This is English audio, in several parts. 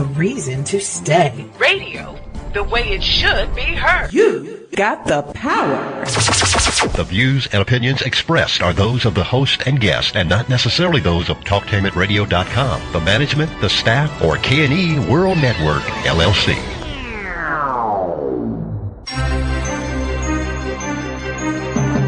a reason to stay. Radio, the way it should be heard. You got the power. The views and opinions expressed are those of the host and guest and not necessarily those of TalkTainmentRadio.com, the management, the staff, or K&E World Network, LLC.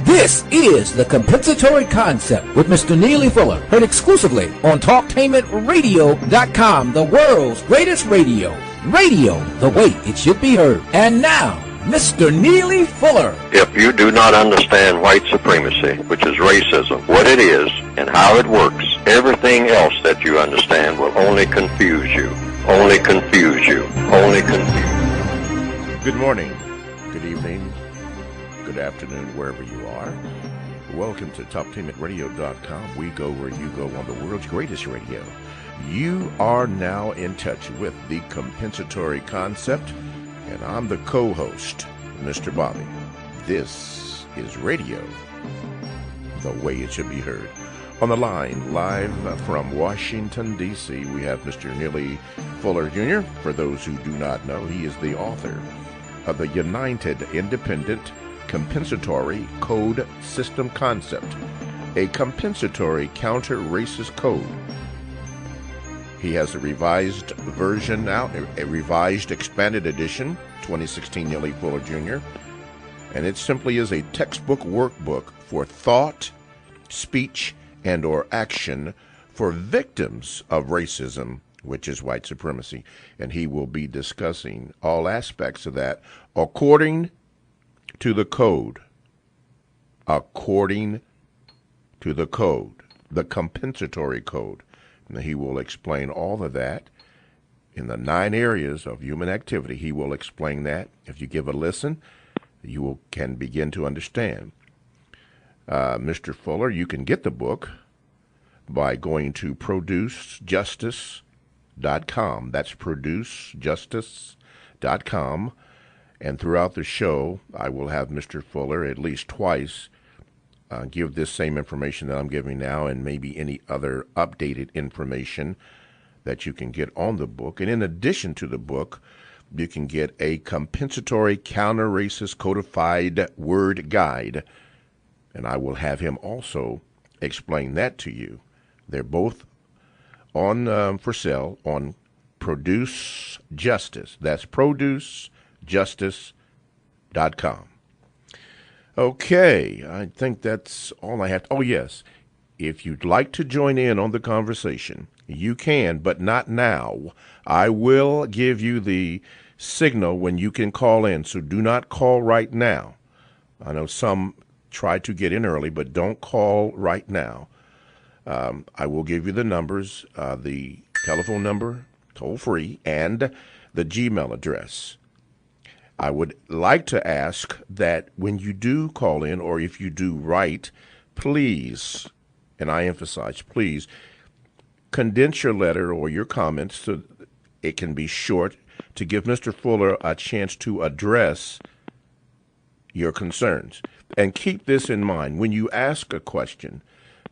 This is The Compensatory Concept with Mr. Neely Fuller, heard exclusively on TalkTainmentRadio.com, the world's greatest radio. Radio, the way it should be heard. And now, Mr. Neely Fuller. If you do not understand white supremacy, which is racism, what it is and how it works, everything else that you understand will only confuse you. Only confuse you. Only confuse you. Good morning, good evening, good afternoon, wherever you are. Welcome to TalkTainmentRadio.com. We go where you go on the world's greatest radio. You are now in touch with the compensatory concept, and I'm the co-host, Mr. Bobby. This is radio, the way it should be heard. On the line, live from Washington, D.C., we have Mr. Neely Fuller, Jr. For those who do not know, he is the author of the United Independent Compensatory Code System Concept, a compensatory counter-racist code. He has a revised version out, a revised expanded edition, 2016 Neely Fuller Jr., and it simply is a textbook workbook for thought, speech, and or action for victims of racism, which is white supremacy. And he will be discussing all aspects of that according to the code. According to the code, the compensatory code. And he will explain all of that in the 9 areas of human activity. He will explain that. If you give a listen, you can begin to understand. Mr. Fuller, you can get the book by going to producejustice.com. That's producejustice.com. And throughout the show, I will have Mr. Fuller at least twice give this same information that I'm giving now and maybe any other updated information that you can get on the book. And in addition to the book, you can get a compensatory counter-racist codified word guide. And I will have him also explain that to you. They're both on for sale on Produce Justice. That's producejustice.com. Okay, I think that's all I have. Oh, yes. If you'd like to join in on the conversation, you can, but not now. I will give you the signal when you can call in, so do not call right now. I know some try to get in early, but don't call right now. I will give you the numbers, the telephone number, toll free, and the Gmail address. I would like to ask that when you do call in, or if you do write, please, and I emphasize, please, condense your letter or your comments so it can be short to give Mr. Fuller a chance to address your concerns. And keep this in mind. When you ask a question,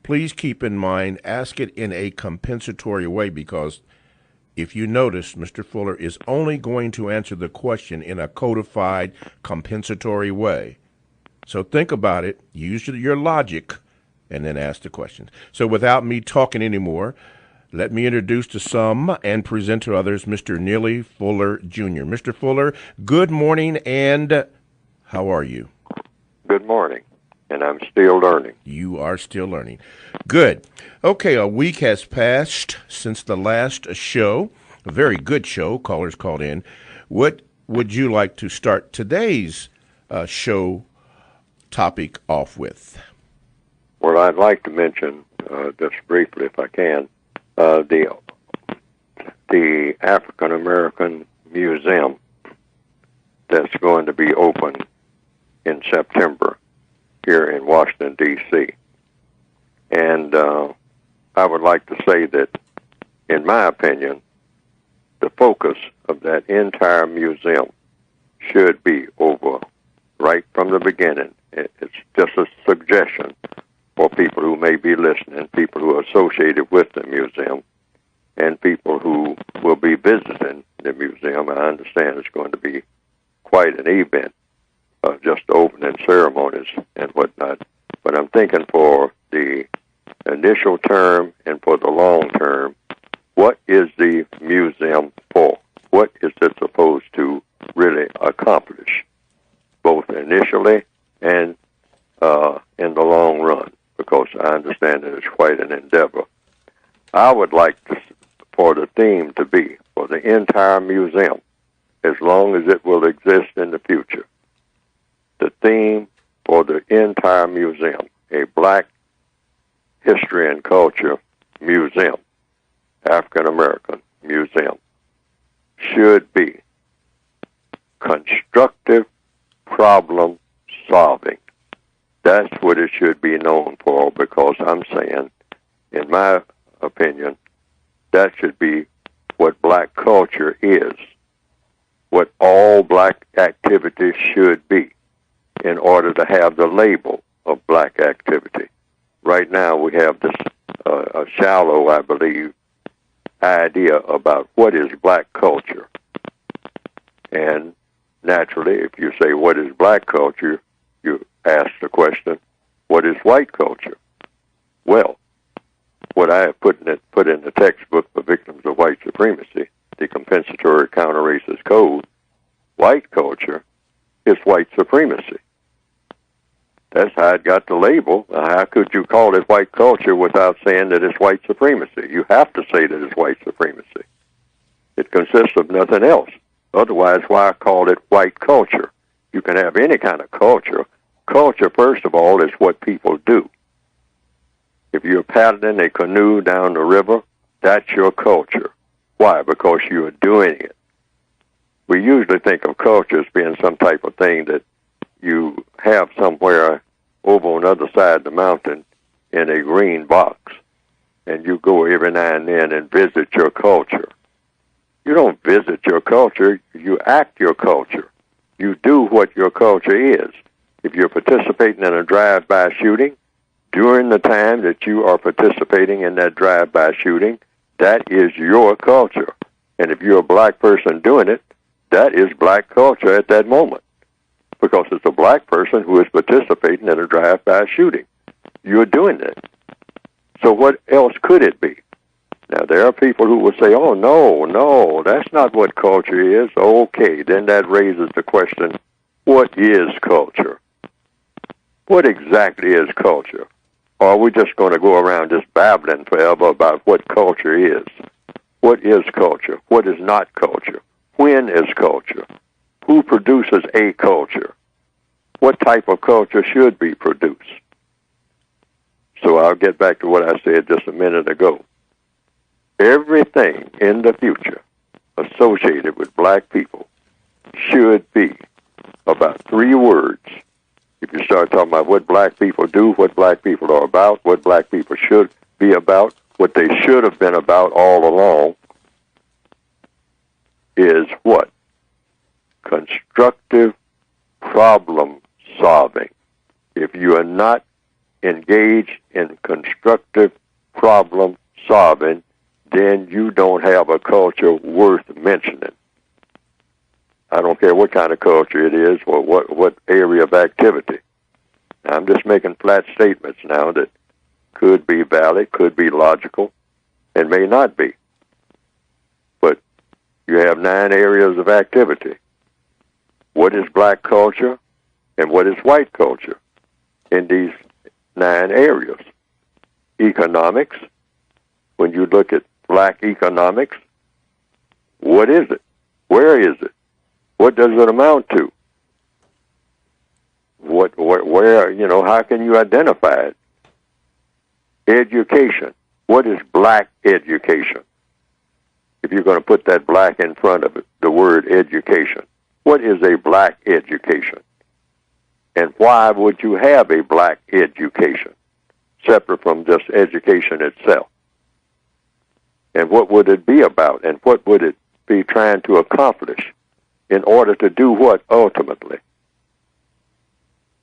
please keep in mind, ask it in a compensatory way, because if you notice, Mr. Fuller is only going to answer the question in a codified, compensatory way. So think about it, use your logic, and then ask the questions. So without me talking anymore, let me introduce to some and present to others Mr. Neely Fuller, Jr. Mr. Fuller, good morning, and how are you? Good morning, and I'm still learning. You are still learning. Good. Okay, a week has passed since the last show, a very good show. Callers called in. What would you like to start today's show topic off with? Well, I'd like to mention, just briefly if I can, the African American Museum that's going to be open in September here in Washington, D.C. And I would like to say that, in my opinion, the focus of that entire museum should be over right from the beginning. It's just a suggestion for people who may be listening, people who are associated with the museum. and people who will be visiting the museum. I understand it's going to be quite an event, just opening ceremonies and whatnot. But I'm thinking for the initial term and for the long term, what is the museum for? What is it supposed to really accomplish, both initially and in the long run? Because I understand that it's quite an endeavor. I would like for the theme to be, for the entire museum, as long as it will exist in the future, the theme for the entire museum, a Black history and culture museum, African American museum, should be constructive problem solving. That's what it should be known for, because I'm saying, in my opinion, that should be what Black culture is, what all Black activity should be, in order to have the label of Black activity. Right now we have this a shallow, I believe, idea about what is Black culture. And naturally, if you say what is Black culture, you ask the question, what is white culture? Well, what I have put in the textbook for victims of white supremacy, the compensatory counter-racist code, white culture is white supremacy. That's how it got the label. How could you call it white culture without saying that it's white supremacy? You have to say that it's white supremacy. It consists of nothing else. Otherwise, why call it white culture? You can have any kind of culture. Culture, first of all, is what people do. If you're paddling a canoe down the river, that's your culture. Why? Because you're doing it. We usually think of culture as being some type of thing that you have somewhere over on the other side of the mountain in a green box, and you go every now and then and visit your culture. You don't visit your culture, you act your culture. You do what your culture is. If you're participating in a drive-by shooting, during the time that you are participating in that drive-by shooting, that is your culture. And if you're a Black person doing it, that is Black culture at that moment, because it's a Black person who is participating in a drive-by shooting. You're doing it. So what else could it be? Now, there are people who will say, oh, no, that's not what culture is. Okay, then that raises the question, what is culture? What exactly is culture? Or are we just going to go around just babbling forever about what culture is? What is culture? What is not culture? When is culture? Who produces a culture? What type of culture should be produced? So I'll get back to what I said just a minute ago. Everything in the future associated with Black people should be about 3 words. If you start talking about what Black people do, what Black people are about, what Black people should be about, what they should have been about all along, is what? Constructive problem solving. If you are not engaged in constructive problem solving, then you don't have a culture worth mentioning. I don't care what kind of culture it is or what area of activity. I'm just making flat statements now that could be valid, could be logical, and may not be. But you have 9 areas of activity. What is Black culture and what is white culture in these 9 areas? Economics. When you look at Black economics, what is it? Where is it? What does it amount to? Where, how can you identify it? Education. What is Black education? If you're going to put that Black in front of it, the word education. What is a Black education? And why would you have a Black education, separate from just education itself? And what would it be about? And what would it be trying to accomplish in order to do what ultimately?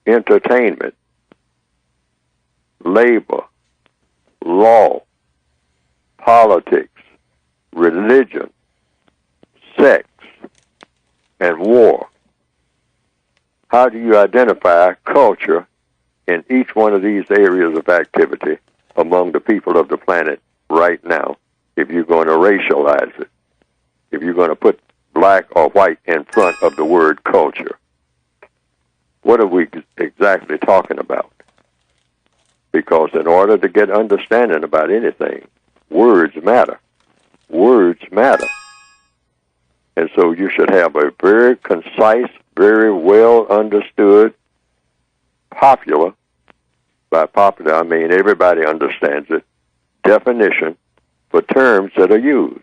Entertainment, labor, law, politics, religion, sex, and war. How do you identify culture in each one of these areas of activity among the people of the planet right now if you're going to racialize it, if you're going to put black or white in front of the word culture? What are we exactly talking about? Because in order to get understanding about anything, words matter. Words matter. And so you should have a very concise, very well understood, popular, by popular I mean everybody understands it, definition for terms that are used.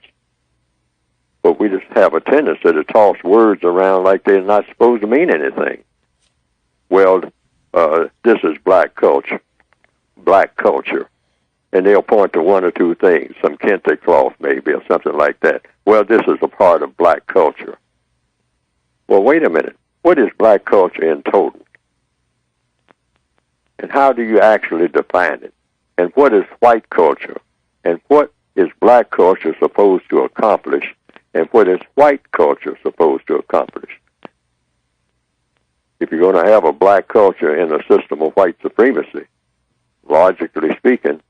But we just have a tendency to toss words around like they're not supposed to mean anything. Well, this is black culture. And they'll point to one or two things, some kente cloth maybe or something like that. Well, this is a part of black culture. Well, wait a minute. What is black culture in total? And how do you actually define it? And what is white culture? And what is black culture supposed to accomplish? And what is white culture supposed to accomplish? If you're going to have a black culture in a system of white supremacy, logically speaking,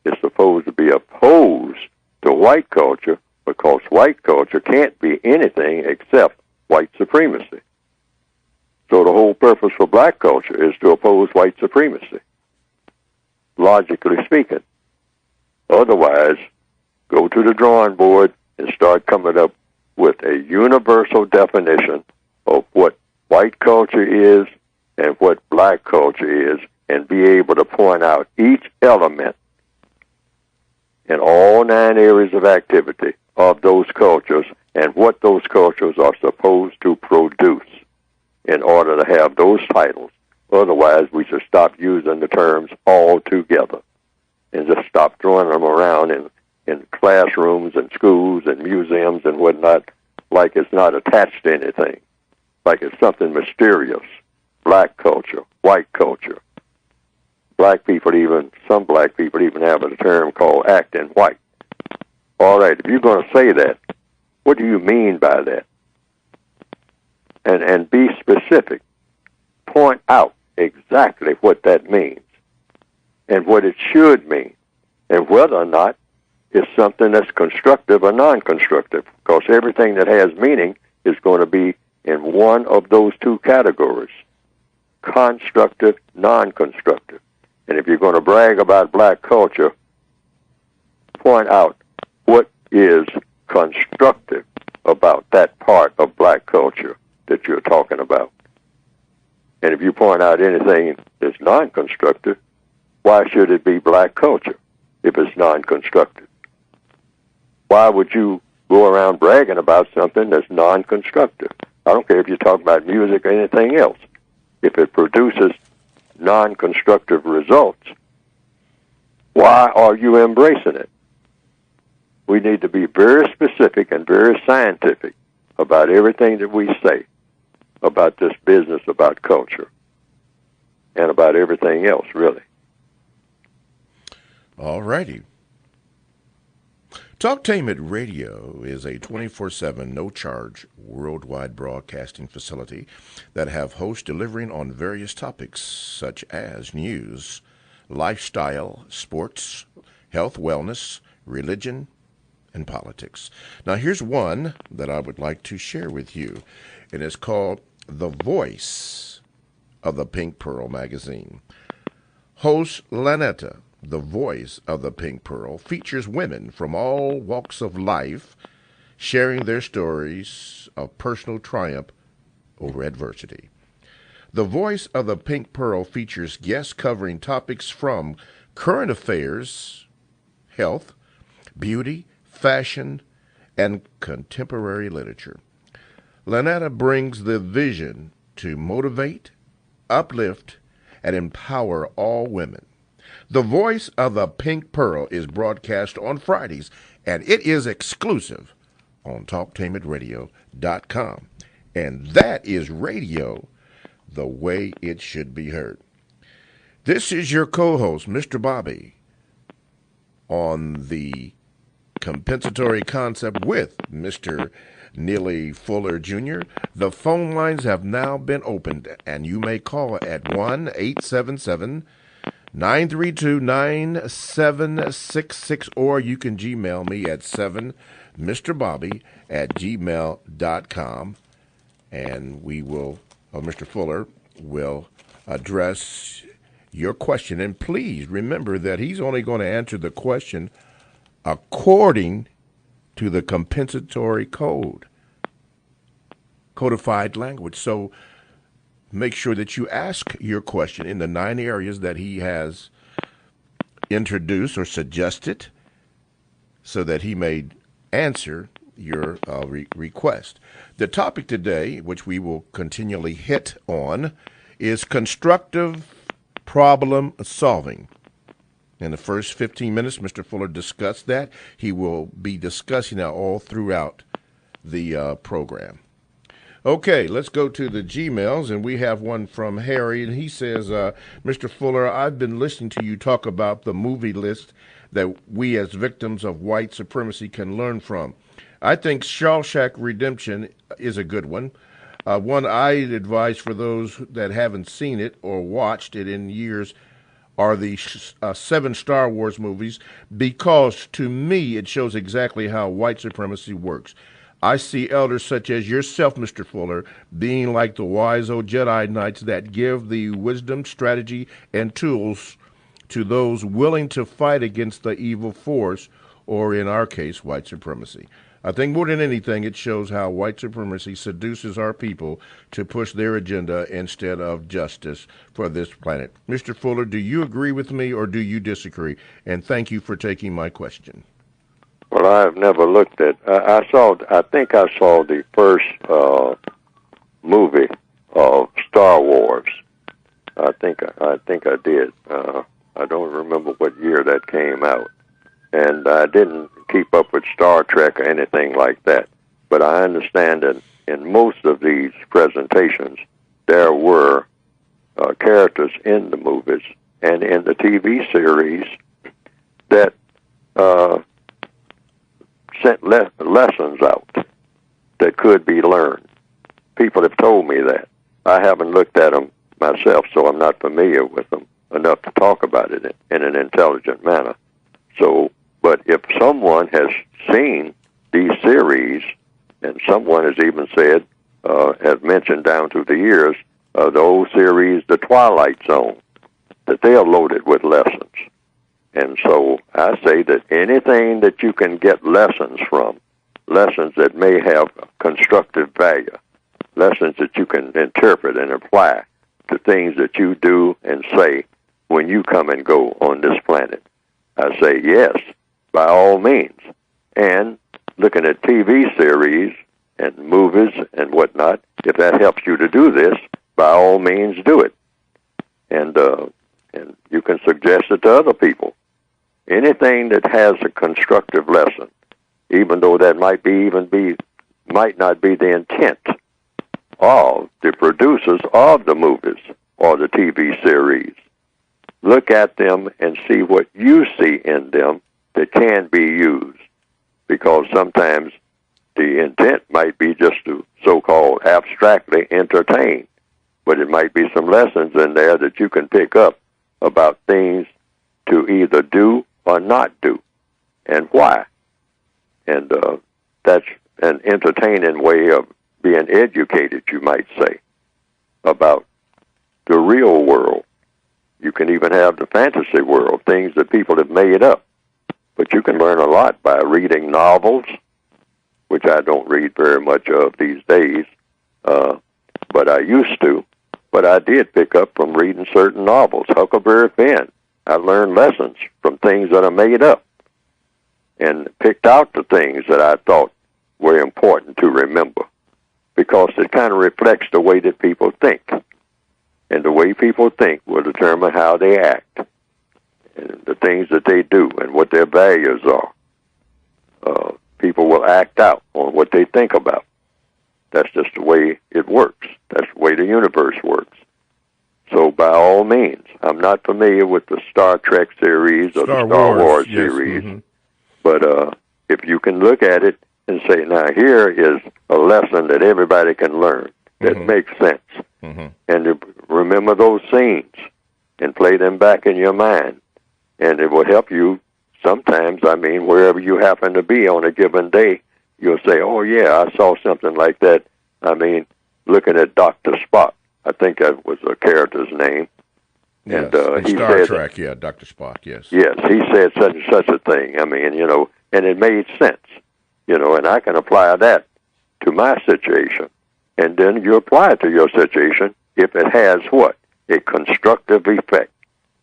it's supposed to be opposed to white culture because white culture can't be anything except white supremacy. So the whole purpose for black culture is to oppose white supremacy, logically speaking. Otherwise, go to the drawing board and start coming up with a universal definition of what white culture is and what black culture is, and be able to point out each element in all 9 areas of activity of those cultures and what those cultures are supposed to produce in order to have those titles. Otherwise, we should stop using the terms altogether and just stop throwing them around in classrooms and schools and museums and whatnot like it's not attached to anything, like it's something mysterious. Black culture, white culture. Some black people even have a term called acting white. All right, if you're going to say that, what do you mean by that? And be specific. Point out exactly what that means and what it should mean and whether or not it's something that's constructive or non-constructive, because everything that has meaning is going to be in one of those two categories, constructive, non-constructive. And if you're going to brag about black culture, point out what is constructive about that part of black culture that you're talking about. And if you point out anything that's non-constructive, why should it be black culture if it's non-constructive? Why would you go around bragging about something that's non-constructive? I don't care if you talk about music or anything else. If it produces non-constructive results, why are you embracing it? We need to be very specific and very scientific about everything that we say about this business, about culture, and about everything else, really. All righty. Talktainment Radio is a 24/7, no-charge, worldwide broadcasting facility that have hosts delivering on various topics such as news, lifestyle, sports, health, wellness, religion, and politics. Now, here's one that I would like to share with you, and it's called The Voice of the Pink Pearl magazine. Host Lanetta, the voice of the Pink Pearl, features women from all walks of life sharing their stories of personal triumph over adversity. The Voice of the Pink Pearl features guests covering topics from current affairs, health, beauty, fashion, and contemporary literature. Lanetta brings the vision to motivate, uplift, and empower all women. The Voice of the Pink Pearl is broadcast on Fridays, and it is exclusive on TalkTainmentRadio.com. And that is radio the way it should be heard. This is your co-host, Mr. Bobby, on the compensatory concept with Mr. Neely Fuller Jr. The phone lines have now been opened, and you may call at 1-877-932-9766, or you can Gmail me at 7mrbobby@gmail.com, and we will, Mr. Fuller will address your question. And please remember that he's only going to answer the question according to the compensatory codified language. So make sure that you ask your question in the 9 areas that he has introduced or suggested so that he may answer your request. The topic today, which we will continually hit on, is constructive problem solving. In the first 15 minutes, Mr. Fuller discussed that. He will be discussing that all throughout the program. Okay, let's go to the Gmails, and we have one from Harry, and he says, Mr. Fuller, I've been listening to you talk about the movie list that we as victims of white supremacy can learn from. I think Shawshank Redemption is a good one. One I'd advise for those that haven't seen it or watched it in years are the 7 Star Wars movies, because to me it shows exactly how white supremacy works. I see elders such as yourself, Mr. Fuller, being like the wise old Jedi Knights that give the wisdom, strategy, and tools to those willing to fight against the evil force, or in our case, white supremacy. I think more than anything, it shows how white supremacy seduces our people to push their agenda instead of justice for this planet. Mr. Fuller, do you agree with me or do you disagree? And thank you for taking my question. Well, I have never looked at. I think I saw the first movie of Star Wars. I think I did. I don't remember what year that came out, and I didn't keep up with Star Trek or anything like that. But I understand that in most of these presentations, there were characters in the movies and in the TV series that sent lessons out that could be learned. People have told me that. I haven't looked at them myself, so I'm not familiar with them enough to talk about it in an intelligent manner. So, but if someone has seen these series, and someone has even said, has mentioned down through the years, the old series, The Twilight Zone, that they are loaded with lessons. And so I say that anything that you can get lessons from, lessons that may have constructive value, lessons that you can interpret and apply to things that you do and say when you come and go on this planet, I say yes, by all means. And looking at TV series and movies and whatnot, if that helps you to do this, by all means do it. And you can suggest it to other people. Anything that has a constructive lesson, even though that might not be the intent of the producers of the movies or the TV series. Look at them and see what you see in them that can be used, because sometimes the intent might be just to so-called abstractly entertain, but it might be some lessons in there that you can pick up about things to either do or not do, and why. And that's an entertaining way of being educated, you might say, about the real world. You can even have the fantasy world, things that people have made up. But you can learn a lot by reading novels, which I don't read very much of these days, but I used to. But I did pick up from reading certain novels. Huckleberry Finn. I learned lessons from things that are made up and picked out the things that I thought were important to remember, because it kind of reflects the way that people think. And the way people think will determine how they act and the things that they do and what their values are. People will act out on what they think about. That's just the way it works. That's the way the universe works. So by all means, I'm not familiar with the Star Trek series or the Star Wars series, but if you can look at it and say, now here is a lesson that everybody can learn that makes sense. And to remember those scenes and play them back in your mind. And it will help you sometimes, I mean, wherever you happen to be on a given day, you'll say, oh, yeah, I saw something like that. I mean, looking at Dr. Spock, I think that was a character's name. Yes, and in he Star said, Trek, yeah, Dr. Spock, yes. Yes, he said such and such a thing. I mean, you know, and it made sense, you know, and I can apply that to my situation. And then you apply it to your situation if it has what? A constructive effect,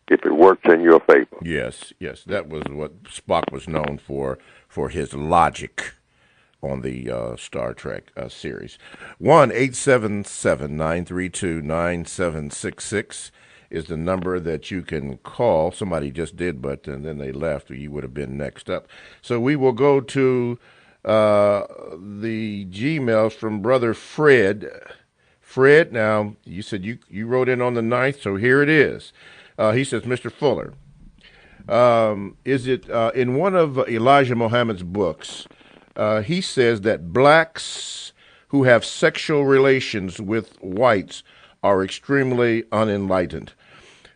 if it works in your favor. Yes, yes, that was what Spock was known for his logic on the Star Trek series. 1-877-932-9766 is the number that you can call. Somebody just did, but and then they left. You would have been next up. So we will go to the Gmails from Brother Fred. Fred, now, you said you wrote in on the 9th, so here it is. He says, Mr. Fuller, is it in one of Elijah Muhammad's books, he says that blacks who have sexual relations with whites are extremely unenlightened.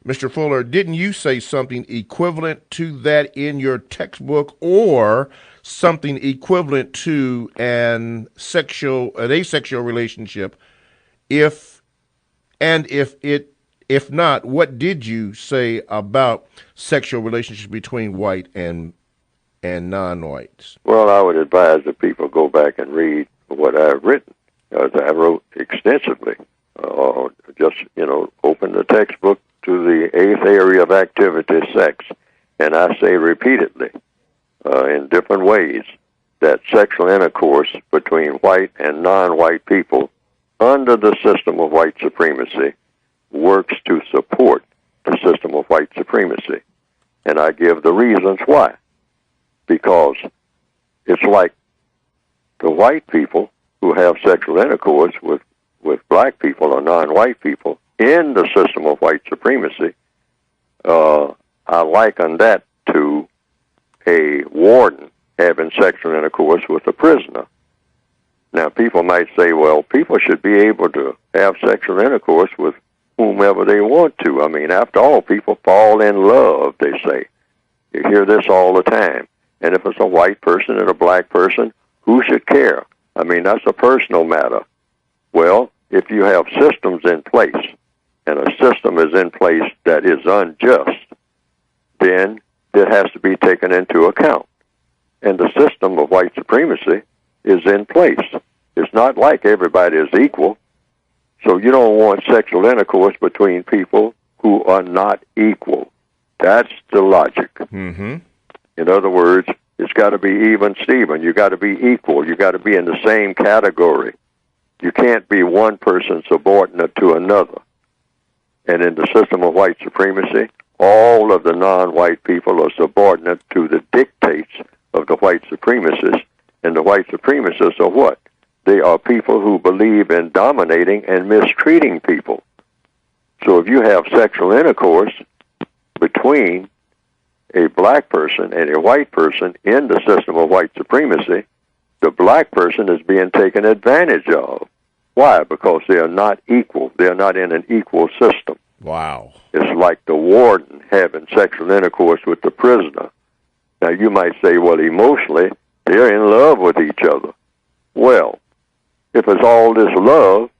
Mr. Fuller, didn't you say something equivalent to that in your textbook, or something equivalent to an asexual relationship? If not, what did you say about sexual relationships between white and non-whites? Well, I would advise that people go back and read what I've written, as I wrote extensively. Just, you know, open the textbook to the 8th area of activity, sex, and I say repeatedly, in different ways, that sexual intercourse between white and non-white people under the system of white supremacy works to support the system of white supremacy. And I give the reasons why. Because it's like the white people who have sexual intercourse with black people or non-white people in the system of white supremacy, I liken that to a warden having sexual intercourse with a prisoner. Now, people might say, well, people should be able to have sexual intercourse with whomever they want to. I mean, after all, people fall in love, they say. You hear this all the time. And if it's a white person and a black person, who should care? I mean, that's a personal matter. Well, if you have systems in place, and a system is in place that is unjust, then it has to be taken into account. And the system of white supremacy is in place. It's not like everybody is equal. So you don't want sexual intercourse between people who are not equal. That's the logic. Mm-hmm. In other words, it's got to be even, Stephen. You got to be equal. You got to be in the same category. You can't be one person subordinate to another. And in the system of white supremacy, all of the non-white people are subordinate to the dictates of the white supremacists. And the white supremacists are what? They are people who believe in dominating and mistreating people. So if you have sexual intercourse between a black person and a white person in the system of white supremacy, the black person is being taken advantage of. Why? Because they are not equal. They are not in an equal system. Wow. It's like the warden having sexual intercourse with the prisoner. Now, you might say, well, emotionally, they're in love with each other. Well, if it's all this love,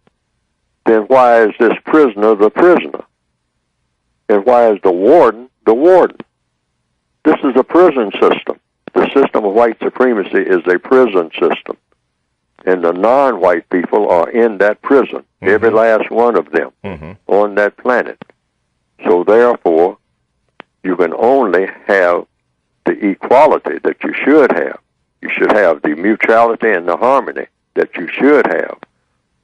then why is this prisoner the prisoner? And why is the warden the warden? This is a prison system. The system of white supremacy is a prison system. And the non-white people are in that prison, every last one of them on that planet. So therefore, you can only have the equality that you should have. You should have the mutuality and the harmony that you should have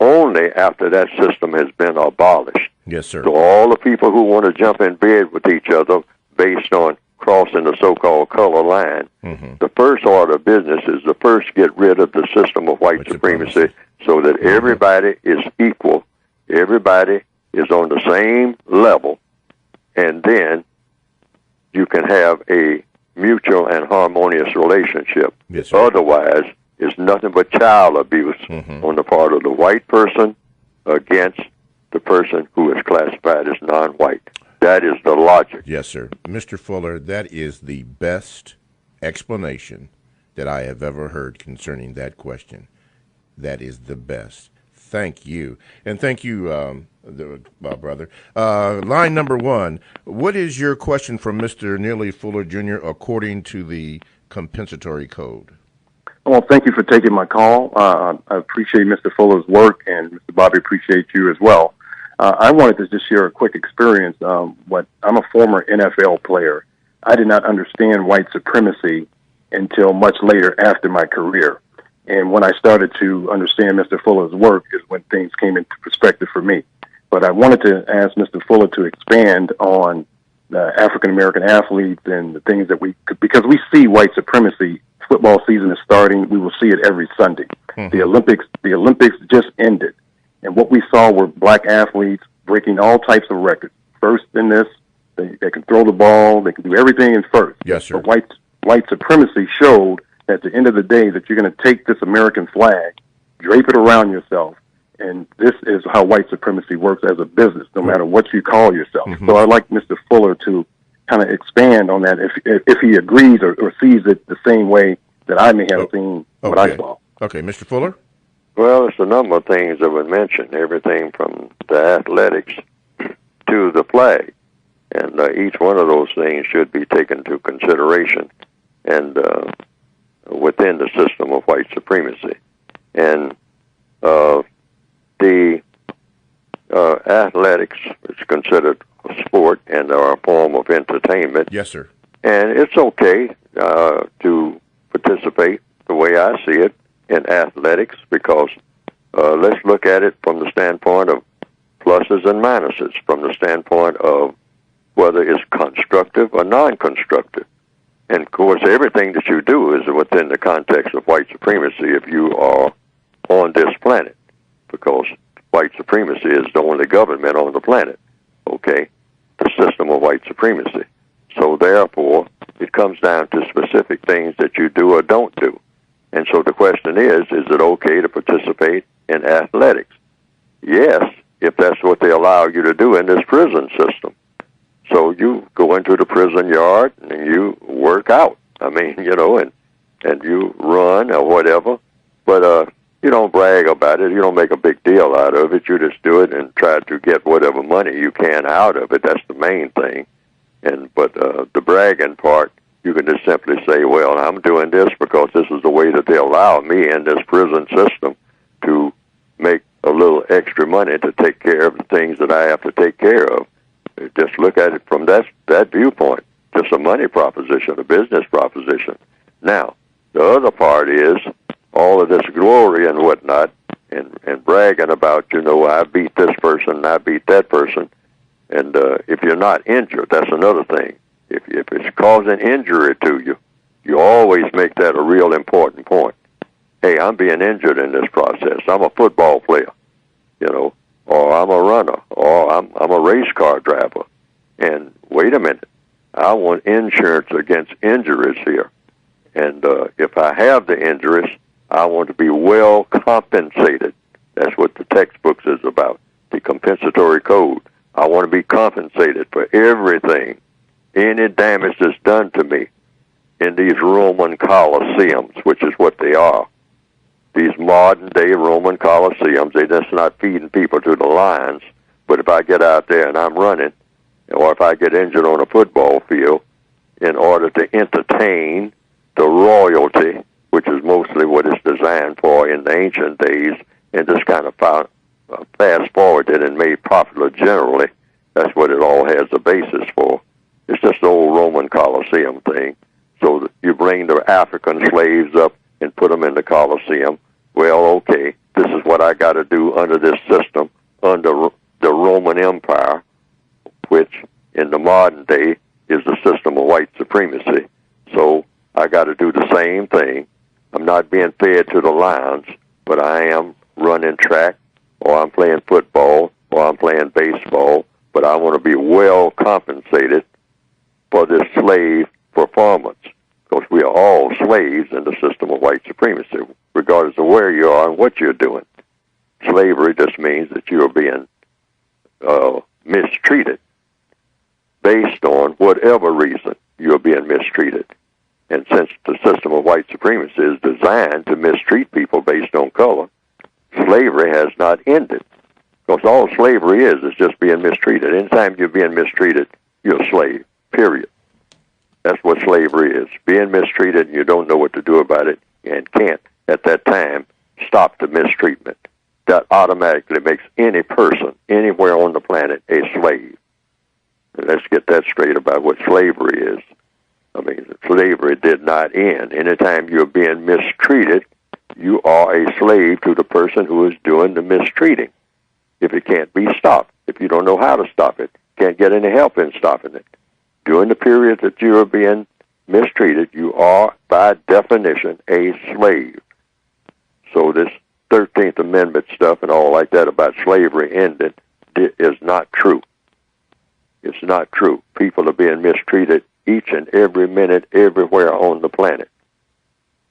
only after that system has been abolished. Yes, sir. So all the people who want to jump in bed with each other based on crossing the so-called color line, the first order of business is to first get rid of the system of white supremacy so that everybody is equal, everybody is on the same level, and then you can have a mutual and harmonious relationship. Yes, sir. Otherwise, it's nothing but child abuse on the part of the white person against the person who is classified as non-white. That is the logic. Yes, sir. Mr. Fuller, that is the best explanation that I have ever heard concerning that question. That is the best. Thank you. And thank you, brother. Line number one, what is your question from Mr. Neely Fuller, Jr., according to the compensatory code? Well, thank you for taking my call. I appreciate Mr. Fuller's work, and Mr. Bobby, appreciate you as well. I wanted to just share a quick experience. I'm a former NFL player. I did not understand white supremacy until much later after my career. And when I started to understand Mr. Fuller's work is when things came into perspective for me. But I wanted to ask Mr. Fuller to expand on African-American athletes and the things that because we see white supremacy. Football season is starting. We will see it every Sunday. The Olympics just ended. And what we saw were black athletes breaking all types of records. First in this, they can throw the ball, they can do everything in first. Yes, sir. But white supremacy showed at the end of the day that you're going to take this American flag, drape it around yourself, and this is how white supremacy works as a business, no matter what you call yourself. So I'd like Mr. Fuller to kind of expand on that if he agrees or sees it the same way that I may have seen what I saw. Okay, Mr. Fuller? Well, it's a number of things that were mentioned, everything from the athletics to the flag. And each one of those things should be taken into consideration and within the system of white supremacy. And the athletics is considered a sport and are a form of entertainment. Yes, sir. And it's okay to participate the way I see it in athletics because let's look at it from the standpoint of pluses and minuses, from the standpoint of whether it's constructive or non-constructive. And, of course, everything that you do is within the context of white supremacy if you are on this planet, because white supremacy is the only government on the planet, okay, the system of white supremacy. So, therefore, it comes down to specific things that you do or don't do. And so the question is it okay to participate in athletics? Yes, if that's what they allow you to do in this prison system. So you go into the prison yard and you work out. I mean, and you run or whatever. But you don't brag about it. You don't make a big deal out of it. You just do it and try to get whatever money you can out of it. That's the main thing. But the bragging part, you can just simply say, well, I'm doing this because this is the way that they allow me in this prison system to make a little extra money to take care of the things that I have to take care of. Just look at it from that viewpoint, just a money proposition, a business proposition. Now, the other part is all of this glory and whatnot and bragging about, I beat this person, I beat that person. And if you're not injured, that's another thing. If it's causing injury to you, you always make that a real important point. Hey, I'm being injured in this process. I'm a football player, or I'm a runner, or I'm a race car driver. And wait a minute, I want insurance against injuries here. And if I have the injuries, I want to be well compensated. That's what the textbooks is about, the compensatory code. I want to be compensated for everything, any damage that's done to me in these Roman coloseums, which is what they are. These modern-day Roman coliseums, they're just not feeding people to the lions. But if I get out there and I'm running, or if I get injured on a football field, in order to entertain the royalty, which is mostly what it's designed for in the ancient days, and just kind of fast-forwarded and made popular generally, that's what it all has a basis for. It's just the old Roman Colosseum thing. So you bring the African slaves up and put them in the Colosseum. Well, okay, this is what I got to do under this system, under the Roman Empire, which in the modern day is the system of white supremacy. So I got to do the same thing. I'm not being fed to the lions, but I am running track, or I'm playing football, or I'm playing baseball, but I want to be well compensated for this slave performance, because we are all slaves in the system of white supremacy, regardless of where you are and what you're doing. Slavery just means that you are being mistreated based on whatever reason you're being mistreated. And since the system of white supremacy is designed to mistreat people based on color, slavery has not ended. Because all slavery is just being mistreated. Anytime you're being mistreated, you're a slave, period. That's what slavery is. Being mistreated and you don't know what to do about it and can't, at that time, stop the mistreatment. That automatically makes any person anywhere on the planet a slave. And let's get that straight about what slavery is. I mean, slavery did not end. Anytime you're being mistreated, you are a slave to the person who is doing the mistreating. If it can't be stopped, if you don't know how to stop it, can't get any help in stopping it. During the period that you are being mistreated, you are, by definition, a slave. So this 13th Amendment stuff and all like that about slavery ended is not true. It's not true. People are being mistreated each and every minute, everywhere on the planet.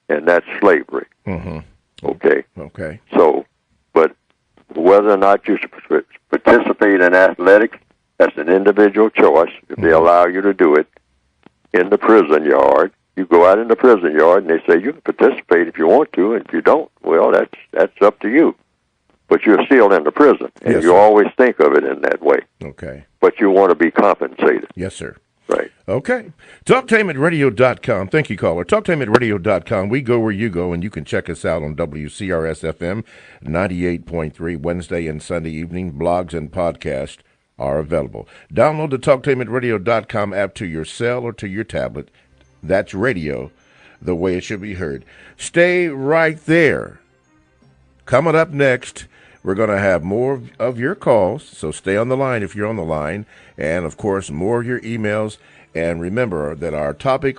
And that's slavery. Mm-hmm. Okay? Okay. So, but whether or not you should participate in athletics, that's an individual choice. If they allow you to do it in the prison yard, you go out in the prison yard and they say you can participate if you want to, and if you don't, well, that's up to you. But you're still in the prison, and yes, you sir. always think of it in that way. Okay. But you want to be compensated. Yes, sir. Right. Okay. TalkTameRadio.com. Thank you, caller. TalkTameRadio.com. We go where you go, and you can check us out on WCRS-FM 98.3 Wednesday and Sunday evening. Blogs and podcasts are available. Download the TalkTameRadio.com app to your cell or to your tablet. That's radio, the way it should be heard. Stay right there. Coming up next, we're going to have more of your calls, so stay on the line if you're on the line, and, of course, more of your emails. And remember that our topic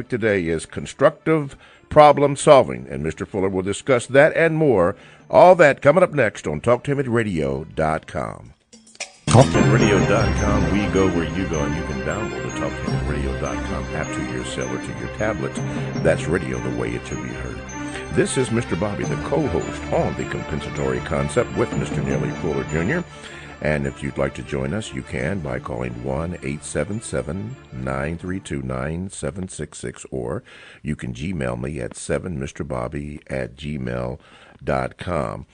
today is constructive problem solving, and Mr. Fuller will discuss that and more. All that coming up next on TalkTimitRadio.com. TalkTimitRadio.com, we go where you go, and you can download the TalkTimitRadio.com app to your cell or to your tablet. That's radio the way it should be heard. This is Mr. Bobby, the co-host on The Compensatory Concept with Mr. Neely Fuller, Jr. And if you'd like to join us, you can by calling 1-877-932-9766, or you can Gmail me at 7mrbobby@gmail.com.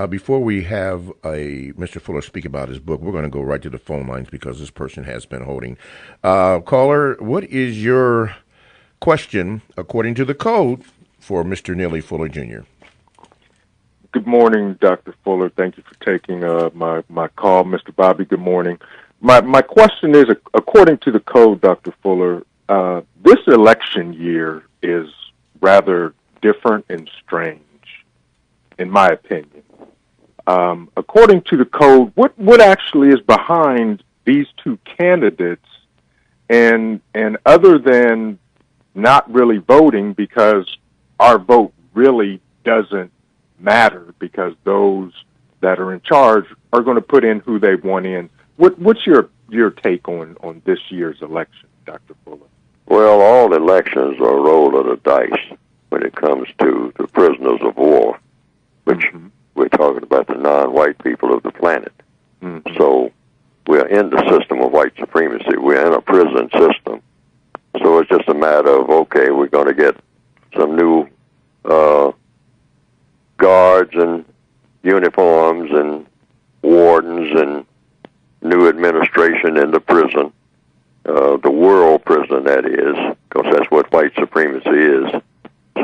Before we have Mr. Fuller speak about his book, we're going to go right to the phone lines because this person has been holding. Caller, what is your question, according to the code, for Mr. Neely Fuller, Jr.? Good morning, Dr. Fuller. Thank you for taking my call. Mr. Bobby, good morning. My question is, according to the code, Dr. Fuller, this election year is rather different and strange, in my opinion. According to the code, what actually is behind these two candidates, and other than not really voting, because our vote really doesn't matter, because those that are in charge are going to put in who they want in. What's your take on this year's election, Dr. Fuller? Well, all elections are a roll of the dice when it comes to the prisoners of war, which we're talking about the non-white people of the planet. Mm-hmm. So we're in the system of white supremacy. We're in a prison system. So it's just a matter of, okay, we're going to get some new guards and uniforms and wardens and new administration in the prison, the world prison, that is, because that's what white supremacy is.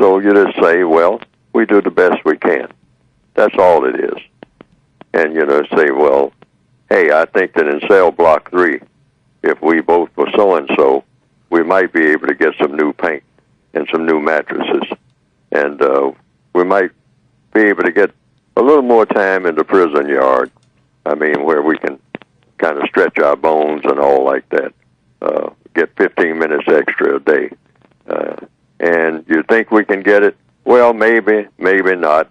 So you just say, well, we do the best we can. That's all it is. And, say, well, hey, I think that in cell block 3, if we vote for so-and-so, we might be able to get some new paint and some new mattresses. And we might be able to get a little more time in the prison yard. I mean, where we can kind of stretch our bones and all like that. Get 15 minutes extra a day. And you think we can get it? Well, maybe, maybe not.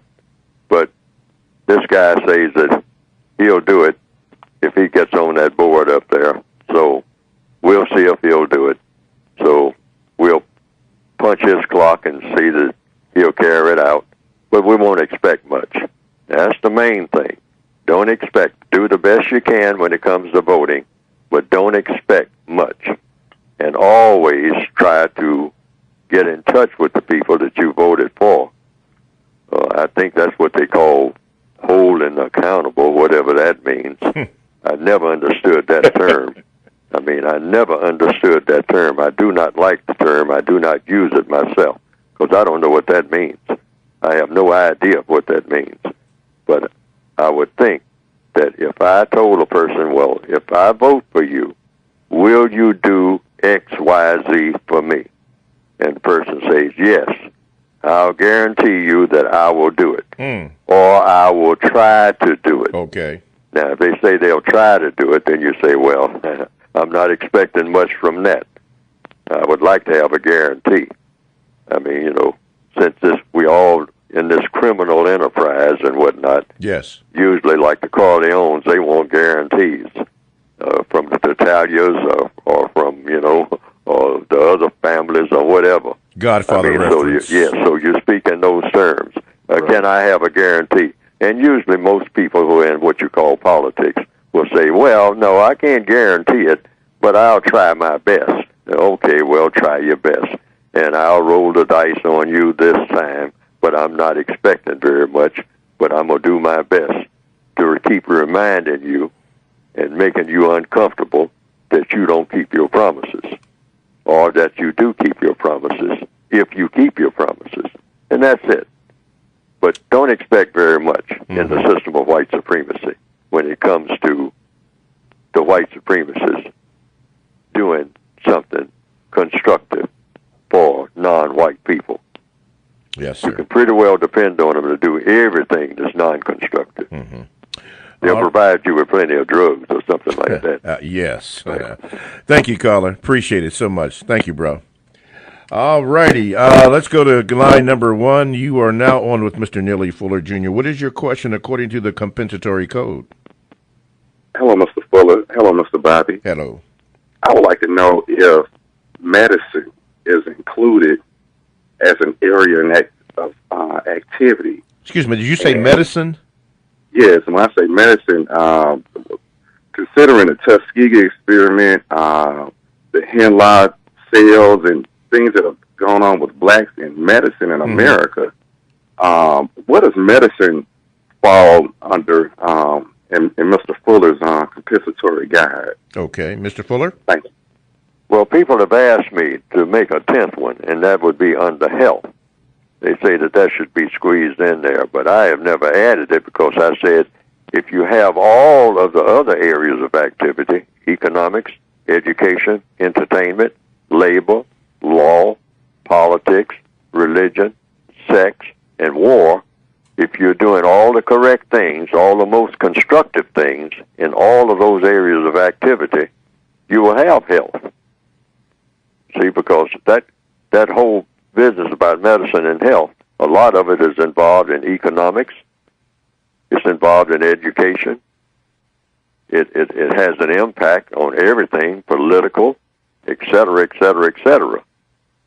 But this guy says that he'll do it if he gets on that board up there. So we'll see if he'll do it. So we'll punch his clock and see that he'll carry it out, but we won't expect much. That's the main thing. Don't expect. Do the best you can when it comes to voting, but don't expect much. And always try to get in touch with the people that you voted for. I think that's what they call holding accountable, whatever that means. I never understood that term. I never understood that term. I do not like the term. I do not use it myself because I don't know what that means. I have no idea what that means. But I would think that if I told a person, well, if I vote for you, will you do X, Y, Z for me? And the person says, yes, I'll guarantee you that I will do it. Or I will try to do it. Okay. Now, if they say they'll try to do it, then you say, well, I'm not expecting much from that. I would like to have a guarantee. Since we all in this criminal enterprise and whatnot, yes, usually like the Corleones, they want guarantees from the Italians or from, or the other families or whatever. Godfather reference. So you speak in those terms. Right. Can I have a guarantee? And usually most people who are in what you call politics will say, well, no, I can't guarantee it, but I'll try my best. Okay, well, try your best. And I'll roll the dice on you this time, but I'm not expecting very much, but I'm going to do my best to keep reminding you and making you uncomfortable that you don't keep your promises, or that you do keep your promises if you keep your promises. And that's it. But don't expect very much in the system of white supremacy when it comes to the white supremacists doing something constructive for non-white people. Yes, sir. You can pretty well depend on them to do everything that's non-constructive. They'll provide you with plenty of drugs or something like that. Yes. Thank you, caller. Appreciate it so much. Thank you, bro. All righty. Let's go to line number 1. You are now on with Mr. Neely Fuller, Jr. What is your question according to the compensatory code? Hello, Mr. Fuller. Hello, Mr. Bobby. Hello. I would like to know if medicine is included as an area of activity. Excuse me, did you say medicine? Yes, when I say medicine, considering the Tuskegee experiment, the Henlot cells and things that have gone on with blacks in medicine in America, what does medicine fall under in Mr. Fuller's compensatory guide? Okay, Mr. Fuller? Thank you. Well, people have asked me to make a 10th one, and that would be under health. They say that should be squeezed in there, but I have never added it because I said if you have all of the other areas of activity, economics, education, entertainment, labor, law, politics, religion, sex, and war, if you're doing all the correct things, all the most constructive things in all of those areas of activity, you will have health. See, because that whole business about medicine and health, a lot of it is involved in economics. It's involved in education. It has an impact on everything, political, et cetera, et cetera, et cetera.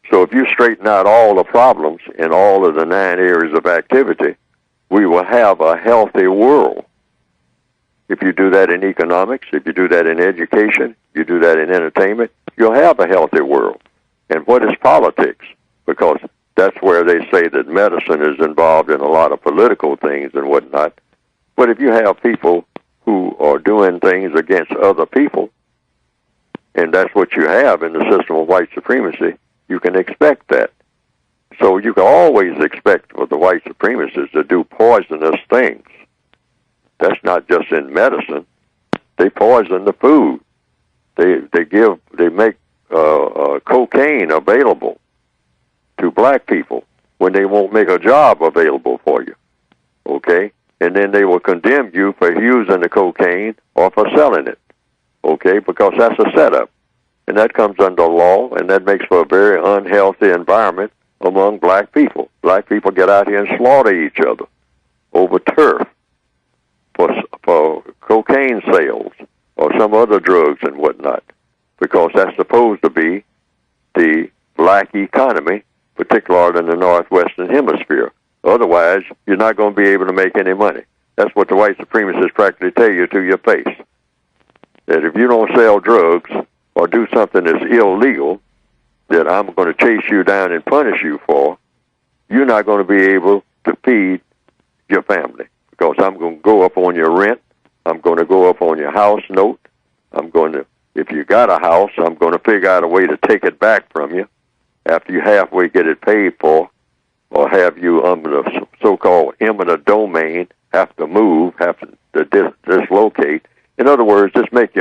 So if you straighten out all the problems in all of the 9 areas of activity, we will have a healthy world. If you do that in economics, if you do that in education, you do that in entertainment, you'll have a healthy world. And what is politics? Because that's where they say that medicine is involved in a lot of political things and whatnot. But if you have people who are doing things against other people, and that's what you have in the system of white supremacy, you can expect that. So you can always expect for the white supremacists to do poisonous things. That's not just in medicine. They poison the food. They make cocaine available to black people when they won't make a job available for you. Okay? And then they will condemn you for using the cocaine or for selling it. Okay? Because that's a setup. And that comes under law, and that makes for a very unhealthy environment among black people. Black people get out here and slaughter each other over turf for cocaine sales or some other drugs and whatnot, because that's supposed to be the black economy, particularly in the northwestern hemisphere. Otherwise, you're not going to be able to make any money. That's what the white supremacists practically tell you to your face. That if you don't sell drugs or do something that's illegal, that I'm going to chase you down and punish you for, you're not going to be able to feed your family. Because I'm going to go up on your rent. I'm going to go up on your house note. If you got a house, I'm going to figure out a way to take it back from you after you halfway get it paid for, or have you under the so-called eminent domain, have to move, have to dislocate. In other words, just make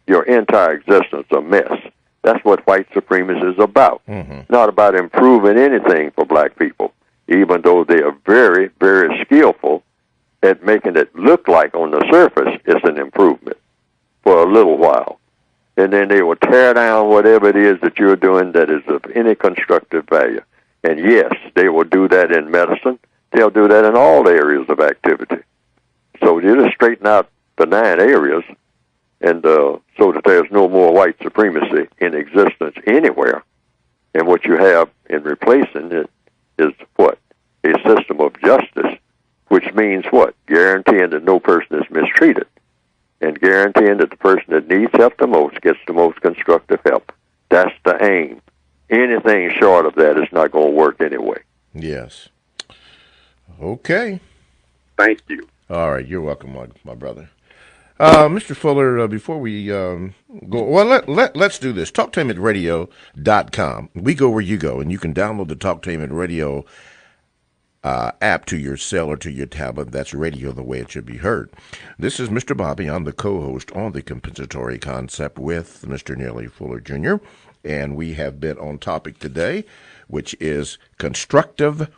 your entire existence a mess. That's what white supremacy is about. Mm-hmm. Not about improving anything for black people, even though they are very, very skillful at making it look like on the surface it's an improvement for a little while. And then they will tear down whatever it is that you're doing that is of any constructive value. And yes, they will do that in medicine. They'll do that in all areas of activity. So you just straighten out the 9 areas, and so that there's no more white supremacy in existence anywhere. And what you have in replacing it is what? A system of justice, which means what? Guaranteeing that no person is mistreated, and guaranteeing that the person that needs help the most gets the most constructive help. That's the aim. Anything short of that is not going to work anyway. Yes. Okay. Thank you. All right. You're welcome, my brother. Mr. Fuller, before we go, well, let's do this. TalkTameItRadio.com. We go where you go, and you can download the TalkTameIt Radio app to your cell or to your tablet. That's radio the way it should be heard. This is Mr. Bobby. I'm the co-host on the Compensatory Concept with Mr. Neely Fuller Jr., and we have been on topic today, which is constructive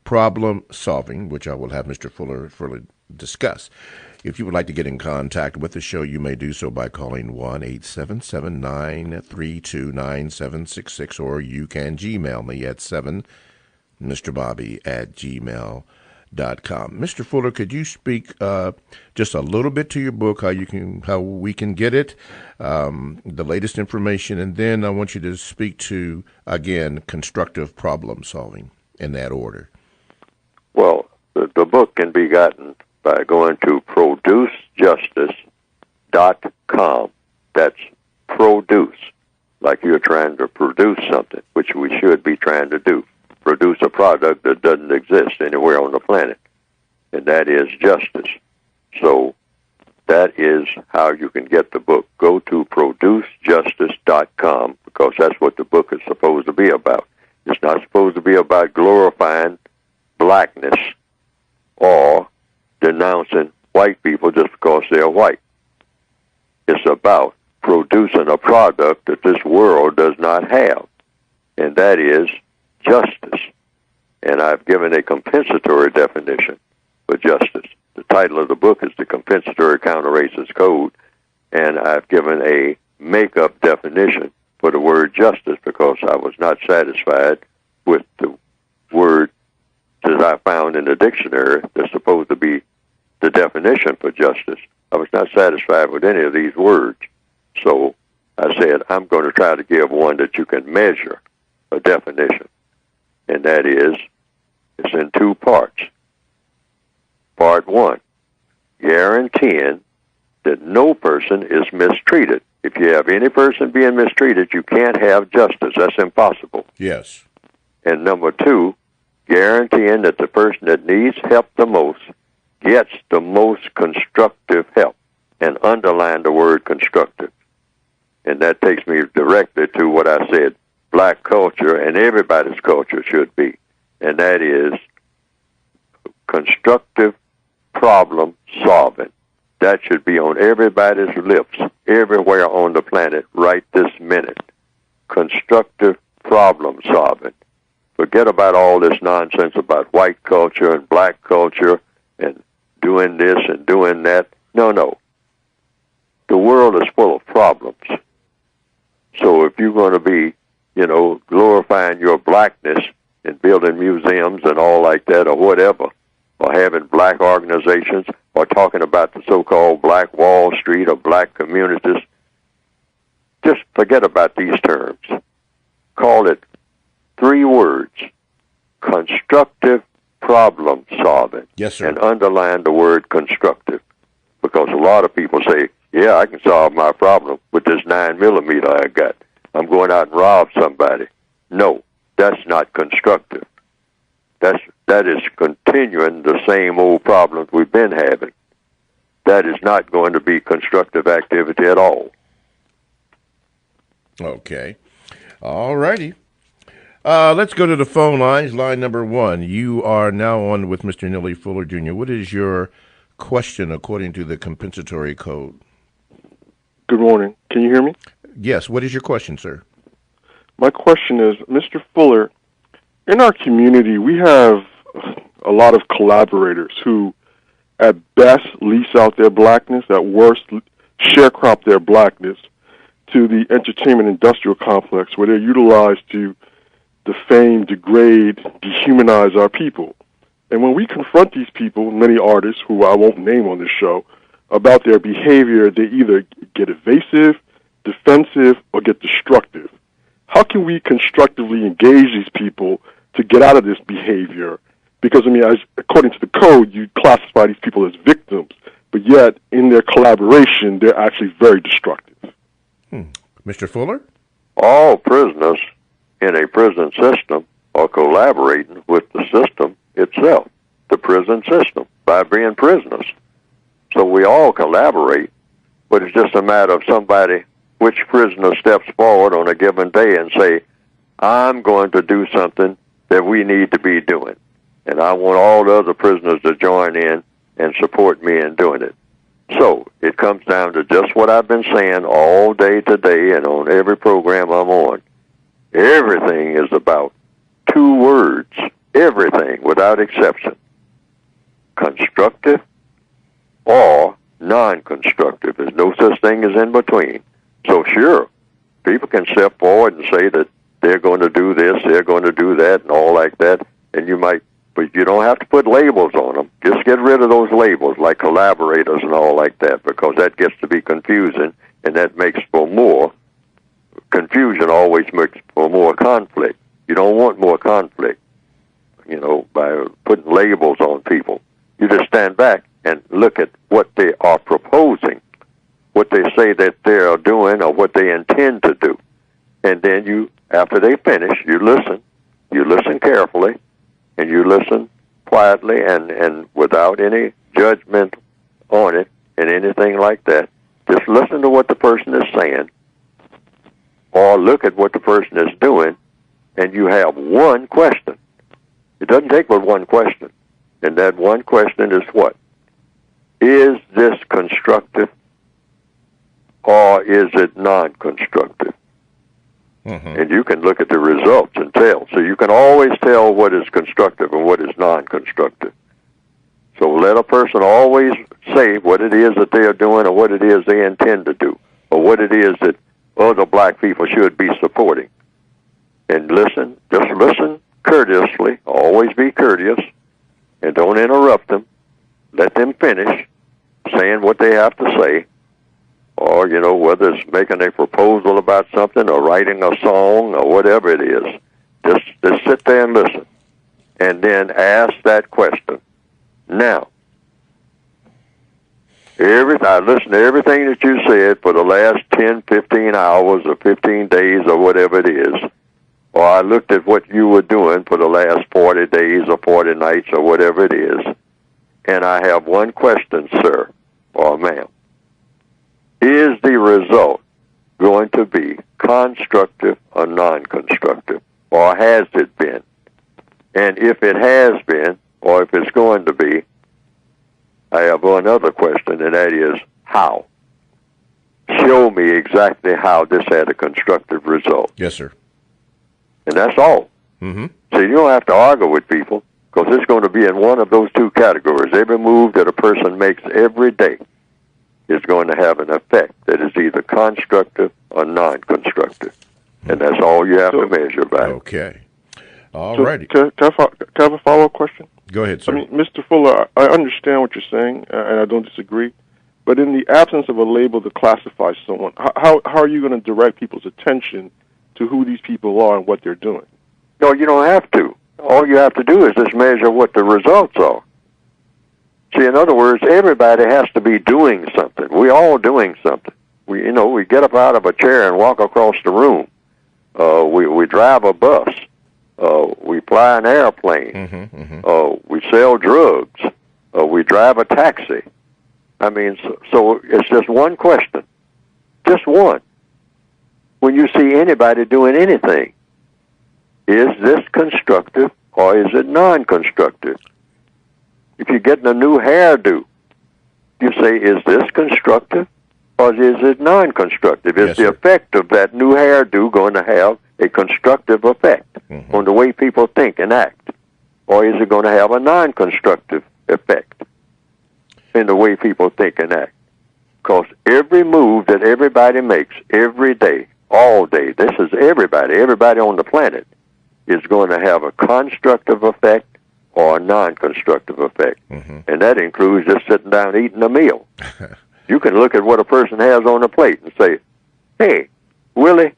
problem solving, which I will have Mr. Fuller discuss. If you would like to get in contact with the show, you may do so by calling 1-877-932-9766, or you can Gmail me at mrbobby@gmail.com. Mr. Fuller, could you speak just a little bit to your book, how we can get it, the latest information, and then I want you to speak to, again, constructive problem solving in that order. Well, the book can be gotten by going to producejustice.com. That's produce, like you're trying to produce something, which we should be trying to do. Produce a product that doesn't exist anywhere on the planet, and that is justice. So that is how you can get the book. Go to producejustice.com, because that's what the book is supposed to be about. It's not supposed to be about glorifying blackness or denouncing white people just because they're white. It's about producing a product that this world does not have, and that is justice. And I've given a compensatory definition for justice. The title of the book is The Compensatory Counter-Racist Code, and I've given a make-up definition for the word justice because I was not satisfied with the word that I found in the dictionary that's supposed to be the definition for justice. I was not satisfied with any of these words. So I said, I'm going to try to give one that you can measure, a definition. And that is, it's in 2 parts. Part 1, guaranteeing that no person is mistreated. If you have any person being mistreated, you can't have justice. That's impossible. Yes. And number 2, guaranteeing that the person that needs help the most gets the most constructive help. And underline the word constructive. And that takes me directly to what I said black culture and everybody's culture should be. And that is constructive problem solving. That should be on everybody's lips, everywhere on the planet, right this minute. Constructive problem solving. Forget about all this nonsense about white culture and black culture and doing this and doing that. No. The world is full of problems. So if you're going to be, glorifying your blackness and building museums and all like that or whatever, or having black organizations, or talking about the so-called Black Wall Street or black communities, just forget about these terms. Call it three words: constructive problem solving. Yes, sir. And underline the word constructive, because a lot of people say, yeah, I can solve my problem with this 9mm I got. I'm going out and rob somebody. No, that's not constructive. That is continuing the same old problems we've been having. That is not going to be constructive activity at all. Okay. All righty. Let's go to the phone lines. Line number 1. You are now on with Mr. Neely Fuller, Jr. What is your question according to the compensatory code? Good morning. Can you hear me? Yes. What is your question, sir? My question is, Mr. Fuller, in our community, we have a lot of collaborators who, at best, lease out their blackness, at worst, sharecrop their blackness to the entertainment industrial complex, where they're utilized to defame, degrade, dehumanize our people. And when we confront these people, many artists who I won't name on this show, about their behavior, they either get evasive, defensive, or get destructive. How can we constructively engage these people to get out of this behavior? Because, I mean, according to the code, you classify these people as victims, but yet in their collaboration, they're actually very destructive. Mr. Fuller? All prisoners in a prison system are collaborating with the system itself, the prison system, by being prisoners. So we all collaborate, but it's just a matter of which prisoner steps forward on a given day and say, I'm going to do something that we need to be doing. And I want all the other prisoners to join in and support me in doing it. So it comes down to just what I've been saying all day today and on every program I'm on. Everything is about two words, everything without exception: constructive or non-constructive. There's no such thing as in between. So sure, people can step forward and say that they're going to do this, they're going to do that, and all like that, and you might, but you don't have to put labels on them. Just get rid of those labels like collaborators and all like that, because that gets to be confusing, and that makes for more confusion, always makes for more conflict. You don't want more conflict, by putting labels on people. You just stand back and look at what they are proposing, what they say that they are doing or what they intend to do. And then you, after they finish, you listen carefully, and you listen quietly and without any judgment on it and anything like that. Just listen to what the person is saying, or look at what the person is doing, and you have one question. It doesn't take but one question. And that one question is what? Is this constructive or is it non-constructive? And you can look at the results and tell. So you can always tell what is constructive and what is non-constructive. So let a person always say what it is that they are doing or what it is they intend to do or what it is that other black people should be supporting. And listen, just listen courteously, always be courteous, and don't interrupt them. Let them finish saying what they have to say, or, whether it's making a proposal about something or writing a song or whatever it is. Just sit there and listen, and then ask that question. Now, I listened to everything that you said for the last 10, 15 hours or 15 days or whatever it is, or I looked at what you were doing for the last 40 days or 40 nights or whatever it is, and I have one question, sir or ma'am. Is the result going to be constructive or non-constructive, or has it been? And if it has been, or if it's going to be, I have another question, and that is how. Show me exactly how this had a constructive result. Yes, sir. And that's all. So you don't have to argue with people, because it's going to be in one of those two categories. Every move that a person makes every day is going to have an effect that is either constructive or non-constructive. And that's all you have to measure by. Okay. All righty. Can I have a follow-up question? Go ahead, sir. I mean, Mr. Fuller, I understand what you're saying, and I don't disagree. But in the absence of a label to classify someone, how are you going to direct people's attention to who these people are and what they're doing? No, you don't have to. All you have to do is just measure what the results are. See, in other words, everybody has to be doing something. We're all doing something. We get up out of a chair and walk across the room. We drive a bus. We fly an airplane. We sell drugs. We drive a taxi. I mean, so it's just one question. Just one. When you see anybody doing anything, is this constructive or is it non-constructive? If you're getting a new hairdo, you say, is this constructive or is it non-constructive? Is the effect of that new hairdo going to have a constructive effect on the way people think and act? Or is it going to have a non-constructive effect in the way people think and act? Because every move that everybody makes every day, all day, this is everybody on the planet, is going to have a constructive effect or a non-constructive effect. And that includes just sitting down eating a meal. You can look at what a person has on a plate and say, hey, Willie,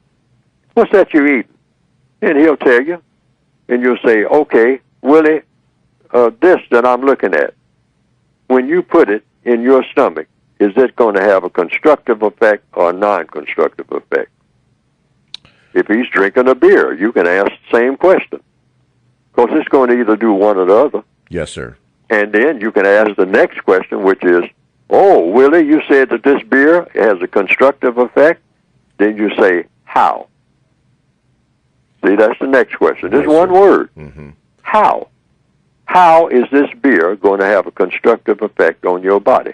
what's that you eating? And he'll tell you. And you'll say, okay, Willie, this that I'm looking at, when you put it in your stomach, is it going to have a constructive effect or a non-constructive effect? If he's drinking a beer, you can ask the same question. Because it's going to either do one or the other. Yes, sir. And then you can ask the next question, which is, oh, Willie, you said that this beer has a constructive effect. Then you say, how? See, that's the next question. There's one word. How? How is this beer going to have a constructive effect on your body?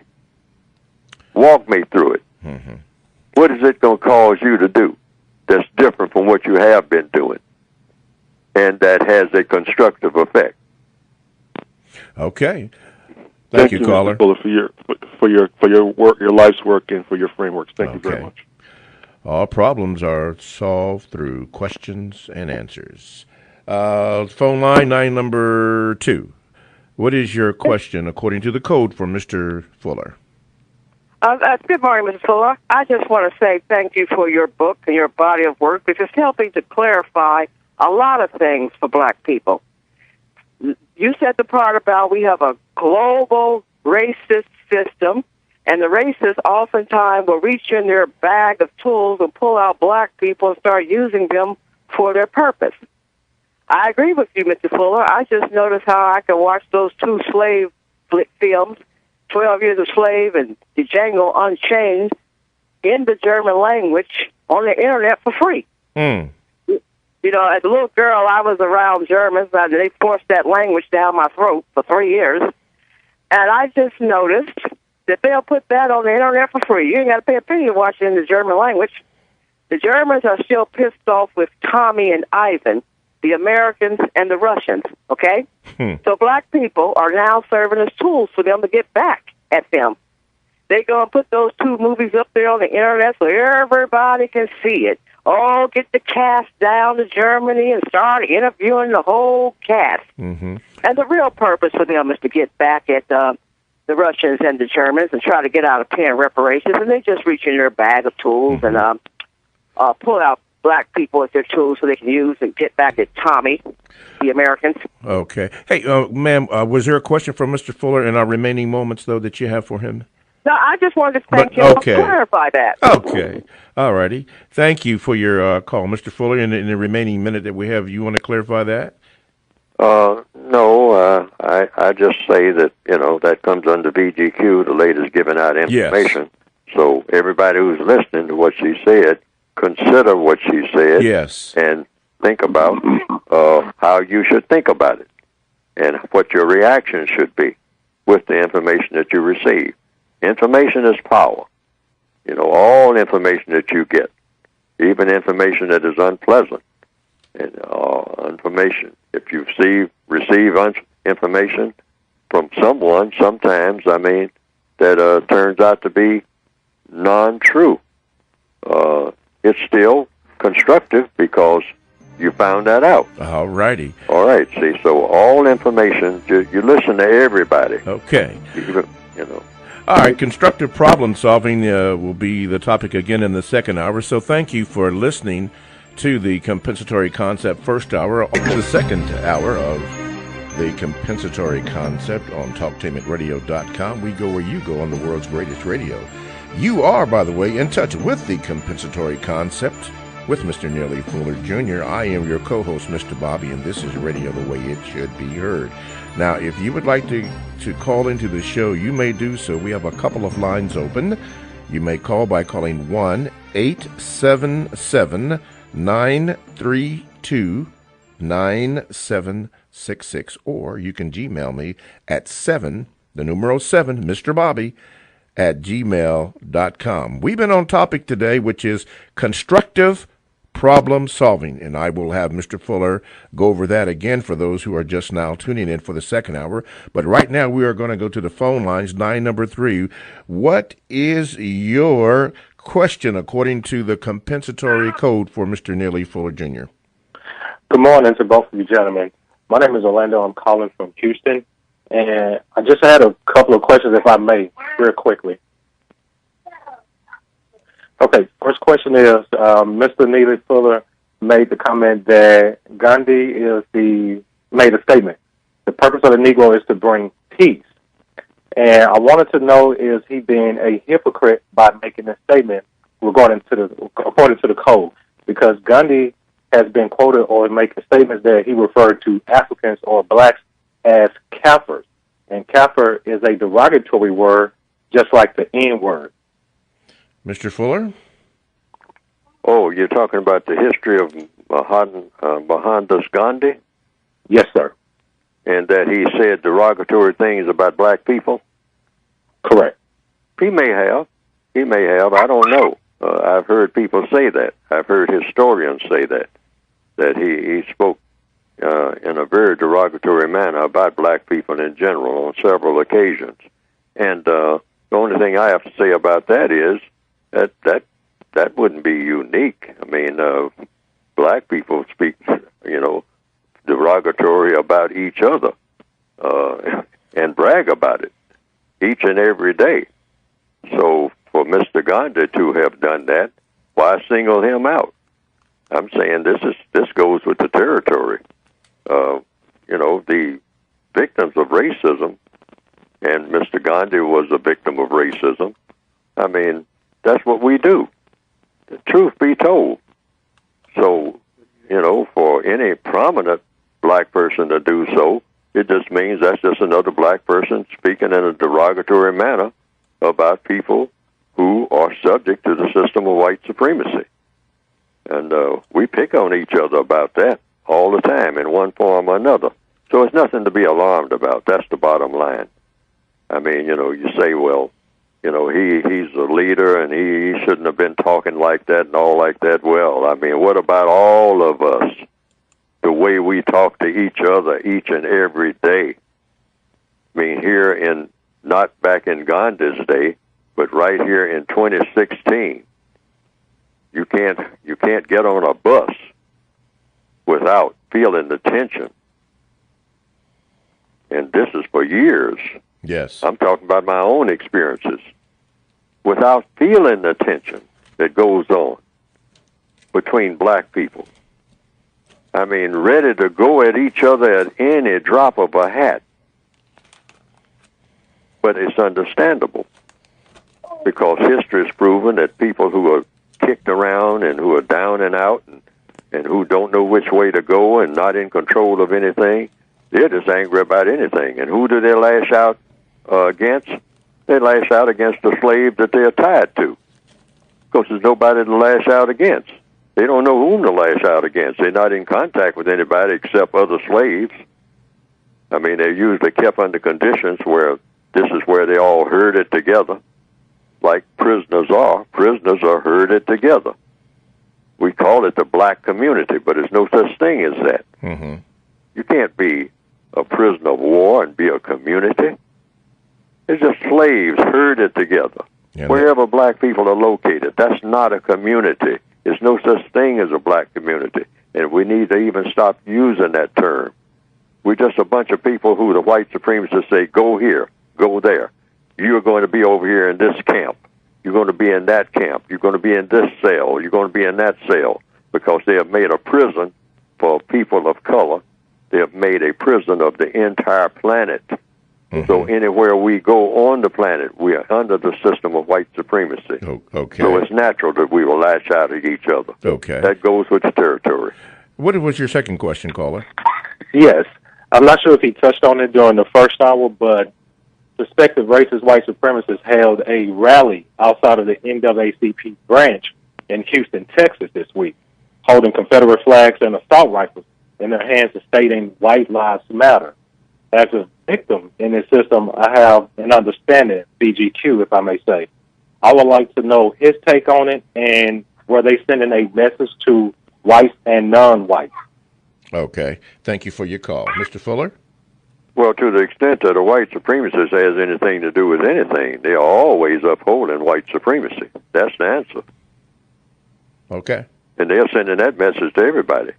Walk me through it. What is it going to cause you to do that's different from what you have been doing and that has a constructive effect? Okay. Thank you, caller. Mr. Fuller, for your work, your life's work, and for your frameworks. Thank you very much. All problems are solved through questions and answers. Phone line number 2. What is your question according to the code for Mr. Fuller? Good morning, Mr. Fuller. I just want to say thank you for your book and your body of work, because it's helping to clarify a lot of things for black people. You said the part about we have a global racist system, and the racists oftentimes will reach in their bag of tools and pull out black people and start using them for their purpose. I agree with you, Mr. Fuller. I just noticed how I can watch those 2 slave films, 12 Years a Slave and The Django Unchained, in the German language on the internet for free. You know, as a little girl, I was around Germans, and they forced that language down my throat for 3 years. And I just noticed that they'll put that on the internet for free. You ain't got to pay a penny to watch it in the German language. The Germans are still pissed off with Tommy and Ivan, the Americans and the Russians, okay? So black people are now serving as tools for them to get back at them. They're going to put those 2 movies up there on the internet so everybody can see it. Oh, get the cast down to Germany and start interviewing the whole cast. And the real purpose for them is to get back at the Russians and the Germans and try to get out of paying reparations. And they just reach in their bag of tools and pull out black people as their tools so they can use and get back at Tommy, the Americans. Okay. Hey, ma'am, was there a question from Mr. Fuller in our remaining moments, though, that you have for him? No, I just wanted to thank you to clarify that. Okay. All righty. Thank you for your call, Mr. Fuller. In the remaining minute that we have, you want to clarify that? No, I just say that, that comes under VGQ, the lady's giving out information. Yes. So everybody who's listening to what she said, consider what she said. Yes. And think about how you should think about it and what your reaction should be with the information that you receive. Information is power. All information that you get, even information that is unpleasant, and information. If you receive information from someone, sometimes, that turns out to be non-true, it's still constructive because you found that out. All righty. All right. See, so all information, you listen to everybody. Okay. All right, constructive problem solving will be the topic again in the second hour. So thank you for listening to the compensatory concept first hour, the second hour of the compensatory concept on talktainmentradio.com. We go where you go on the world's greatest radio. You are, by the way, in touch with the compensatory concept with Mr. Neely Fuller Jr. I am your co-host, Mr. Bobby, and this is Radio the Way It Should Be Heard. Now, if you would like to call into the show, you may do so. We have a couple of lines open. You may call by calling 1-877-932-9766, or you can Gmail me at 7, the numeral 7, Mr. Bobby, at gmail.com. We've been on topic today, which is constructive problem solving, and I will have Mr. Fuller go over that again for those who are just now tuning in for the second hour. But right now we are going to go to the phone lines, line number 3. What is your question according to the compensatory code for Mr. Neely Fuller Jr.? Good morning to both of you gentlemen. My name is Orlando. I'm calling from Houston, and I just had a couple of questions, if I may, real quickly. Okay, first question is, Mr. Neely Fuller made the comment that Gandhi made a statement. The purpose of the Negro is to bring peace. And I wanted to know, is he being a hypocrite by making this statement according to the code? Because Gandhi has been quoted or making statements that he referred to Africans or blacks as Kafirs. And Kafir is a derogatory word, just like the N-word. Mr. Fuller? Oh, you're talking about the history of Mohandas Gandhi? Yes, sir. And that he said derogatory things about black people? Correct. He may have. I don't know. I've heard people say that. I've heard historians say that he spoke in a very derogatory manner about black people in general on several occasions. And the only thing I have to say about that is that wouldn't be unique. I mean, black people speak, derogatory about each other and brag about it each and every day. So for Mr. Gandhi to have done that, why single him out? I'm saying this goes with the territory. The victims of racism, and Mr. Gandhi was a victim of racism. I mean, that's what we do. The truth be told. So, for any prominent black person to do so, it just means that's just another black person speaking in a derogatory manner about people who are subject to the system of white supremacy. And we pick on each other about that all the time in one form or another. So it's nothing to be alarmed about. That's the bottom line. I mean, you say, well, he's a leader and he shouldn't have been talking like that and all like that. Well, I mean, what about all of us? The way we talk to each other each and every day. I mean, not back in Gandhi's day, but right here in 2016, you can't get on a bus without feeling the tension. And this is for years. Yes. I'm talking about my own experiences. Without feeling the tension that goes on between black people. I mean, ready to go at each other at any drop of a hat. But it's understandable because history has proven that people who are kicked around and who are down and out and who don't know which way to go and not in control of anything, they're just angry about anything. And who do they lash out against? They lash out against the slave that they're tied to because there's nobody to lash out against. They don't know whom to lash out against. They're not in contact with anybody except other slaves. I mean, they're usually kept under conditions where this is where they all herded together, like prisoners are. Prisoners are herded together. We call it the black community, but there's no such thing as that. Mm-hmm. You can't be a prisoner of war and be a community. It's just slaves herded together. Yeah, wherever black people are located, that's not a community. There's no such thing as a black community, and we need to even stop using that term. We're just a bunch of people who the white supremacists say, go here, go there. You're going to be over here in this camp. You're going to be in that camp. You're going to be in this cell. You're going to be in that cell. because they have made a prison for people of color. They have made a prison of the entire planet. Mm-hmm. So anywhere we go on the planet, we are under the system of white supremacy. Oh, okay. So it's natural that we will lash out at each other. Okay. That goes with the territory. What was your second question, caller? Yes. I'm not sure if he touched on it during the first hour, but suspected racist white supremacists held a rally outside of the NAACP branch in Houston, Texas this week, holding Confederate flags and assault rifles in their hands and stating white lives matter. As a victim in this system, I have an understanding, BGQ, if I may say. I would like to know his take on it, and were they sending a message to whites and non-whites? Okay. Thank you for your call. Mr. Fuller? Well, to the extent that a white supremacist has anything to do with anything, they are always upholding white supremacy. That's the answer. Okay. And they're sending that message to everybody.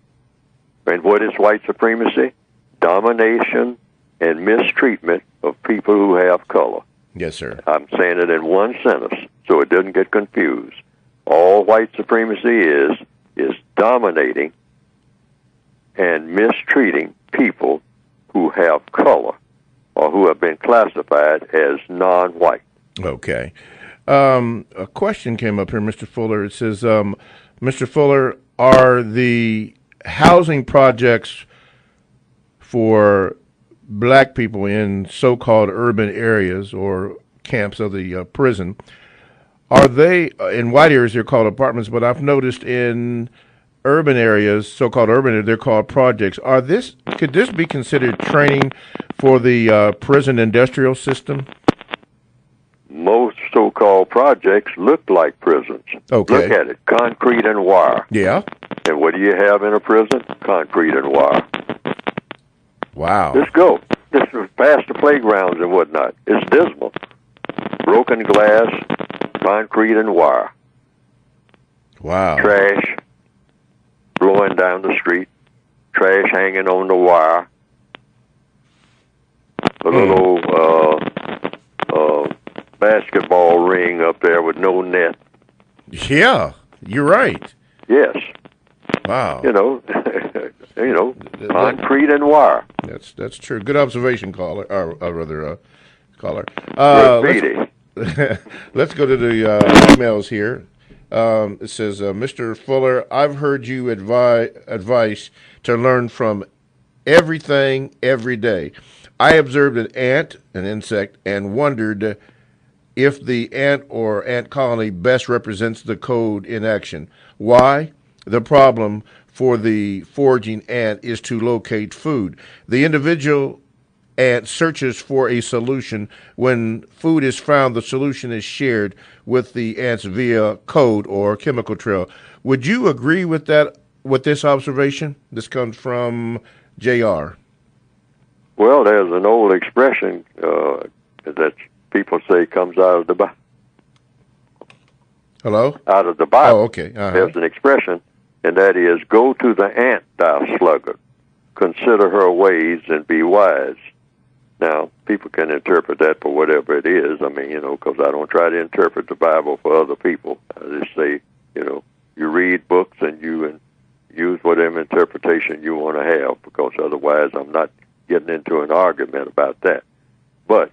And what is white supremacy? Domination and mistreatment of people who have color. Yes, sir. I'm saying it in one sentence so it doesn't get confused. All white supremacy is dominating and mistreating people who have color or who have been classified as non-white. Okay. A question came up here, Mr. Fuller. It says, Mr. Fuller, are the housing projects for black people in so-called urban areas or camps of the prison, are they, in white areas they're called apartments, but I've noticed in urban areas, so-called urban areas, they're called projects. Could this be considered training for the prison industrial system? Most so-called projects look like prisons. Okay. Look at it, concrete and wire. Yeah. And what do you have in a prison? Concrete and wire. Wow. Let's go. Just past the playgrounds and whatnot. It's dismal. Broken glass, concrete and wire. Wow. Trash blowing down the street. Trash hanging on the wire. A little basketball ring up there with no net. Yeah, you're right. Yes. Wow. Concrete and wire. That's true. Good observation, caller. Or rather, caller. Let's go to the emails here. It says, Mr. Fuller, I've heard you advice to learn from everything every day. I observed an ant, an insect, and wondered if the ant or ant colony best represents the code in action. Why? The problem for the foraging ant is to locate food. The individual ant searches for a solution. When food is found, the solution is shared with the ants via code or chemical trail. Would you agree with that, with this observation? This comes from J.R. Well, there's an old expression that people say comes out of the Bible. Hello? Out of the Bible. Oh, okay. Uh-huh. There's an expression, and that is, go to the ant, thou sluggard. Consider her ways and be wise. Now, people can interpret that for whatever it is. I mean, because I don't try to interpret the Bible for other people. I just say, you read books and you use whatever interpretation you want to have, because otherwise I'm not getting into an argument about that. But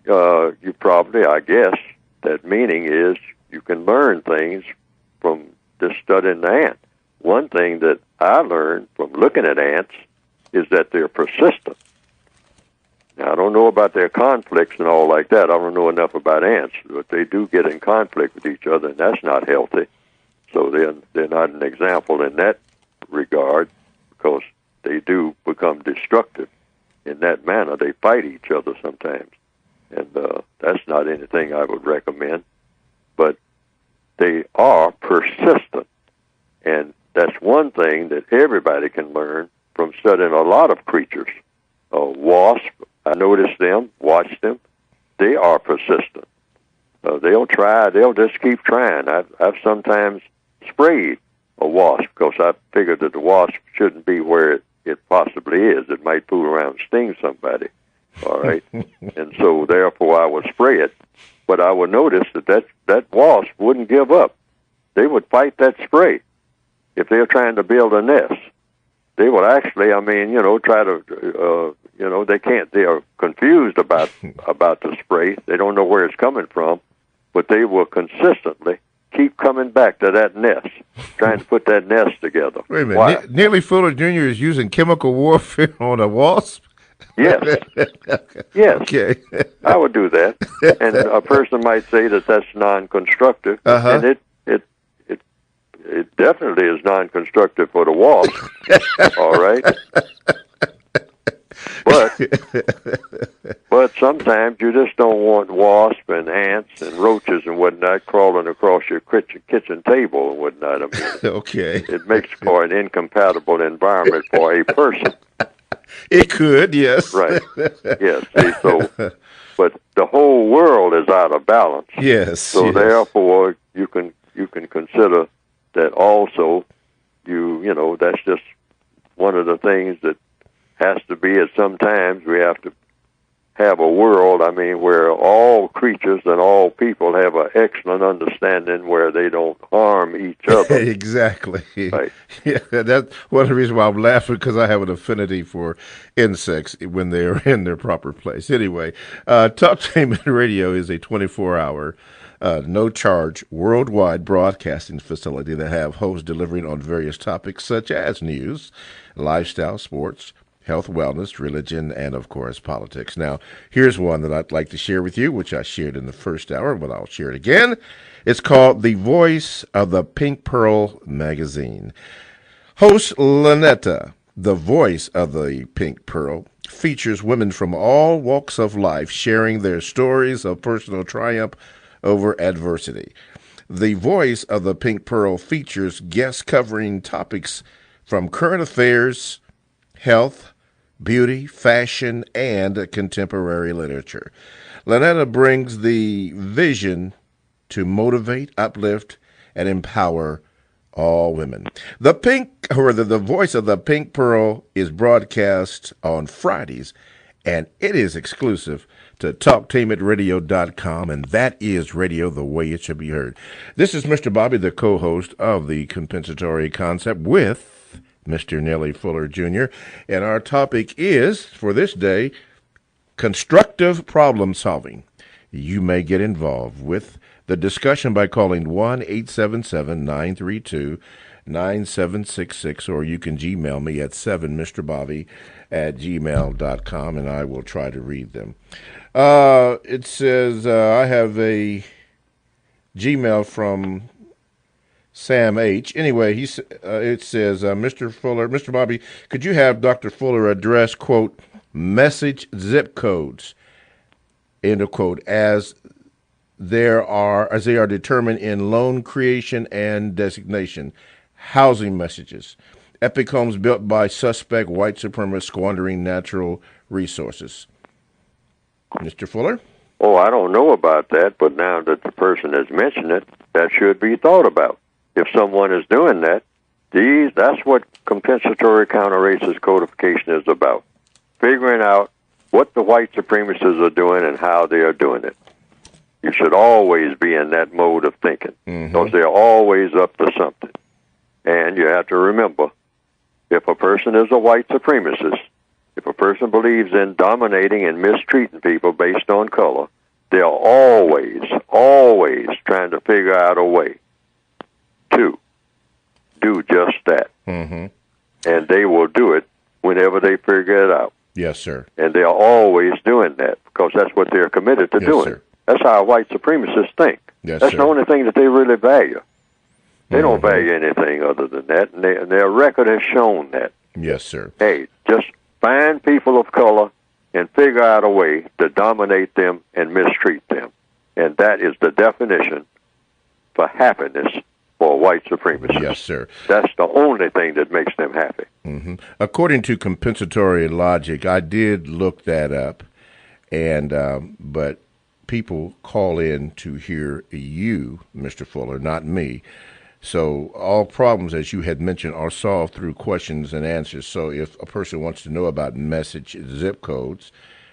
you probably, I guess, that meaning is you can learn things from just studying the ant. One thing that I learned from looking at ants is that they're persistent. Now, I don't know about their conflicts and all like that. I don't know enough about ants, but they do get in conflict with each other, and that's not healthy. So they're not an example in that regard, because they do become destructive in that manner. They fight each other sometimes, and that's not anything I would recommend. But they are persistent, and that's one thing that everybody can learn from studying a lot of creatures. Wasps, I noticed them, watched them. They are persistent. They'll try. They'll just keep trying. I've sometimes sprayed a wasp because I figured that the wasp shouldn't be where it possibly is. It might fool around and sting somebody. All right, and so therefore I would spray it. But I would notice that wasp wouldn't give up. They would fight that spray. if they're trying to build a nest, they will actually, try to, they can't. They are confused about the spray. They don't know where it's coming from, but they will consistently keep coming back to that nest, trying to put that nest together. Wait a minute. Neely Fuller Jr. is using chemical warfare on a wasp? Yes. Yes. Okay. I would do that. And a person might say that that's non-constructive, and it definitely is non-constructive for the wasp. All right. But sometimes you just don't want wasps and ants and roaches and whatnot crawling across your kitchen table and whatnot. I mean, okay. It makes for an incompatible environment for a person. It could, yes. Right. Yes. See, but the whole world is out of balance. Yes. So therefore, you can consider that also. That's just one of the things that has to be. At sometimes we have to have a world, where all creatures and all people have an excellent understanding where they don't harm each other. Exactly. Right. Yeah, that's one of the reasons why I'm laughing, because I have an affinity for insects when they're in their proper place. Anyway, Talktainment Radio is a 24-hour, no-charge, worldwide broadcasting facility that have hosts delivering on various topics such as news, lifestyle, sports, health, wellness, religion, and, of course, politics. Now, here's one that I'd like to share with you, which I shared in the first hour, but I'll share it again. It's called The Voice of the Pink Pearl magazine. Host Lynetta, the voice of the Pink Pearl, features women from all walks of life sharing their stories of personal triumph over adversity. The Voice of the Pink Pearl features guests covering topics from current affairs, health, beauty, fashion, and contemporary literature. Lynetta brings the vision to motivate, uplift, and empower all women. The Voice of the Pink Pearl is broadcast on Fridays, and it is exclusive to TalkTainmentRadio.com, and that is radio the way it should be heard. This is Mr. Bobby, the co-host of the Compensatory Concept with Mr. Neely Fuller Jr., and our topic is, for this day, constructive problem solving. You may get involved with the discussion by calling 1-877-932-9766, or you can Gmail me at 7mrbobby@gmail.com, and I will try to read them. It says, I have a Gmail from Sam H. Anyway, it says, Mr. Bobby, could you have Dr. Fuller address, quote, message zip codes, end of quote, as they are determined in loan creation and designation, housing messages, epic homes built by suspect white supremacists squandering natural resources. Mr. Fuller? Oh, I don't know about that, but now that the person has mentioned it, that should be thought about. If someone is doing that, that's what compensatory counter-racist codification is about, figuring out what the white supremacists are doing and how they are doing it. You should always be in that mode of thinking, because they're always up to something. And you have to remember, if a person is a white supremacist, if a person believes in dominating and mistreating people based on color, they're always trying to figure out a way to do just that. And they will do it whenever they figure it out. Yes, sir. And they are always doing that because that's what they're committed to doing. Sir. That's how white supremacists think. Yes, that's sir. the only thing that they really value. They don't value anything other than that, and their record has shown that. Yes, sir. Hey, just find people of color and figure out a way to dominate them and mistreat them. And that is the definition for happiness for white supremacists. Yes, sir. That's the only thing that makes them happy. According to compensatory logic, I did look that up, and but people call in to hear you, Mr. Fuller, not me. So all problems, as you had mentioned, are solved through questions and answers. So if a person wants to know about message zip codes,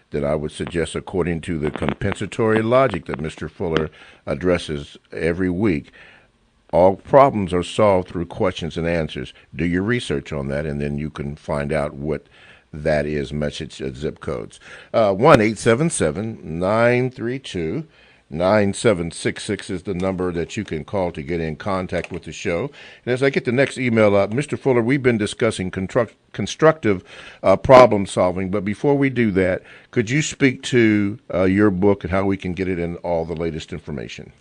then I would suggest, according to the compensatory logic that Mr. Fuller addresses every week, All problems are solved through questions and answers. Do your research on that, and then you can find out what that is. Message zip codes. 1-877-932-9766 is the number that you can call to get in contact with the show. And as I get the next email up, Mr. Fuller, we've been discussing constructive problem solving, but before we do that, could you speak to your book and how we can get it in all the latest information?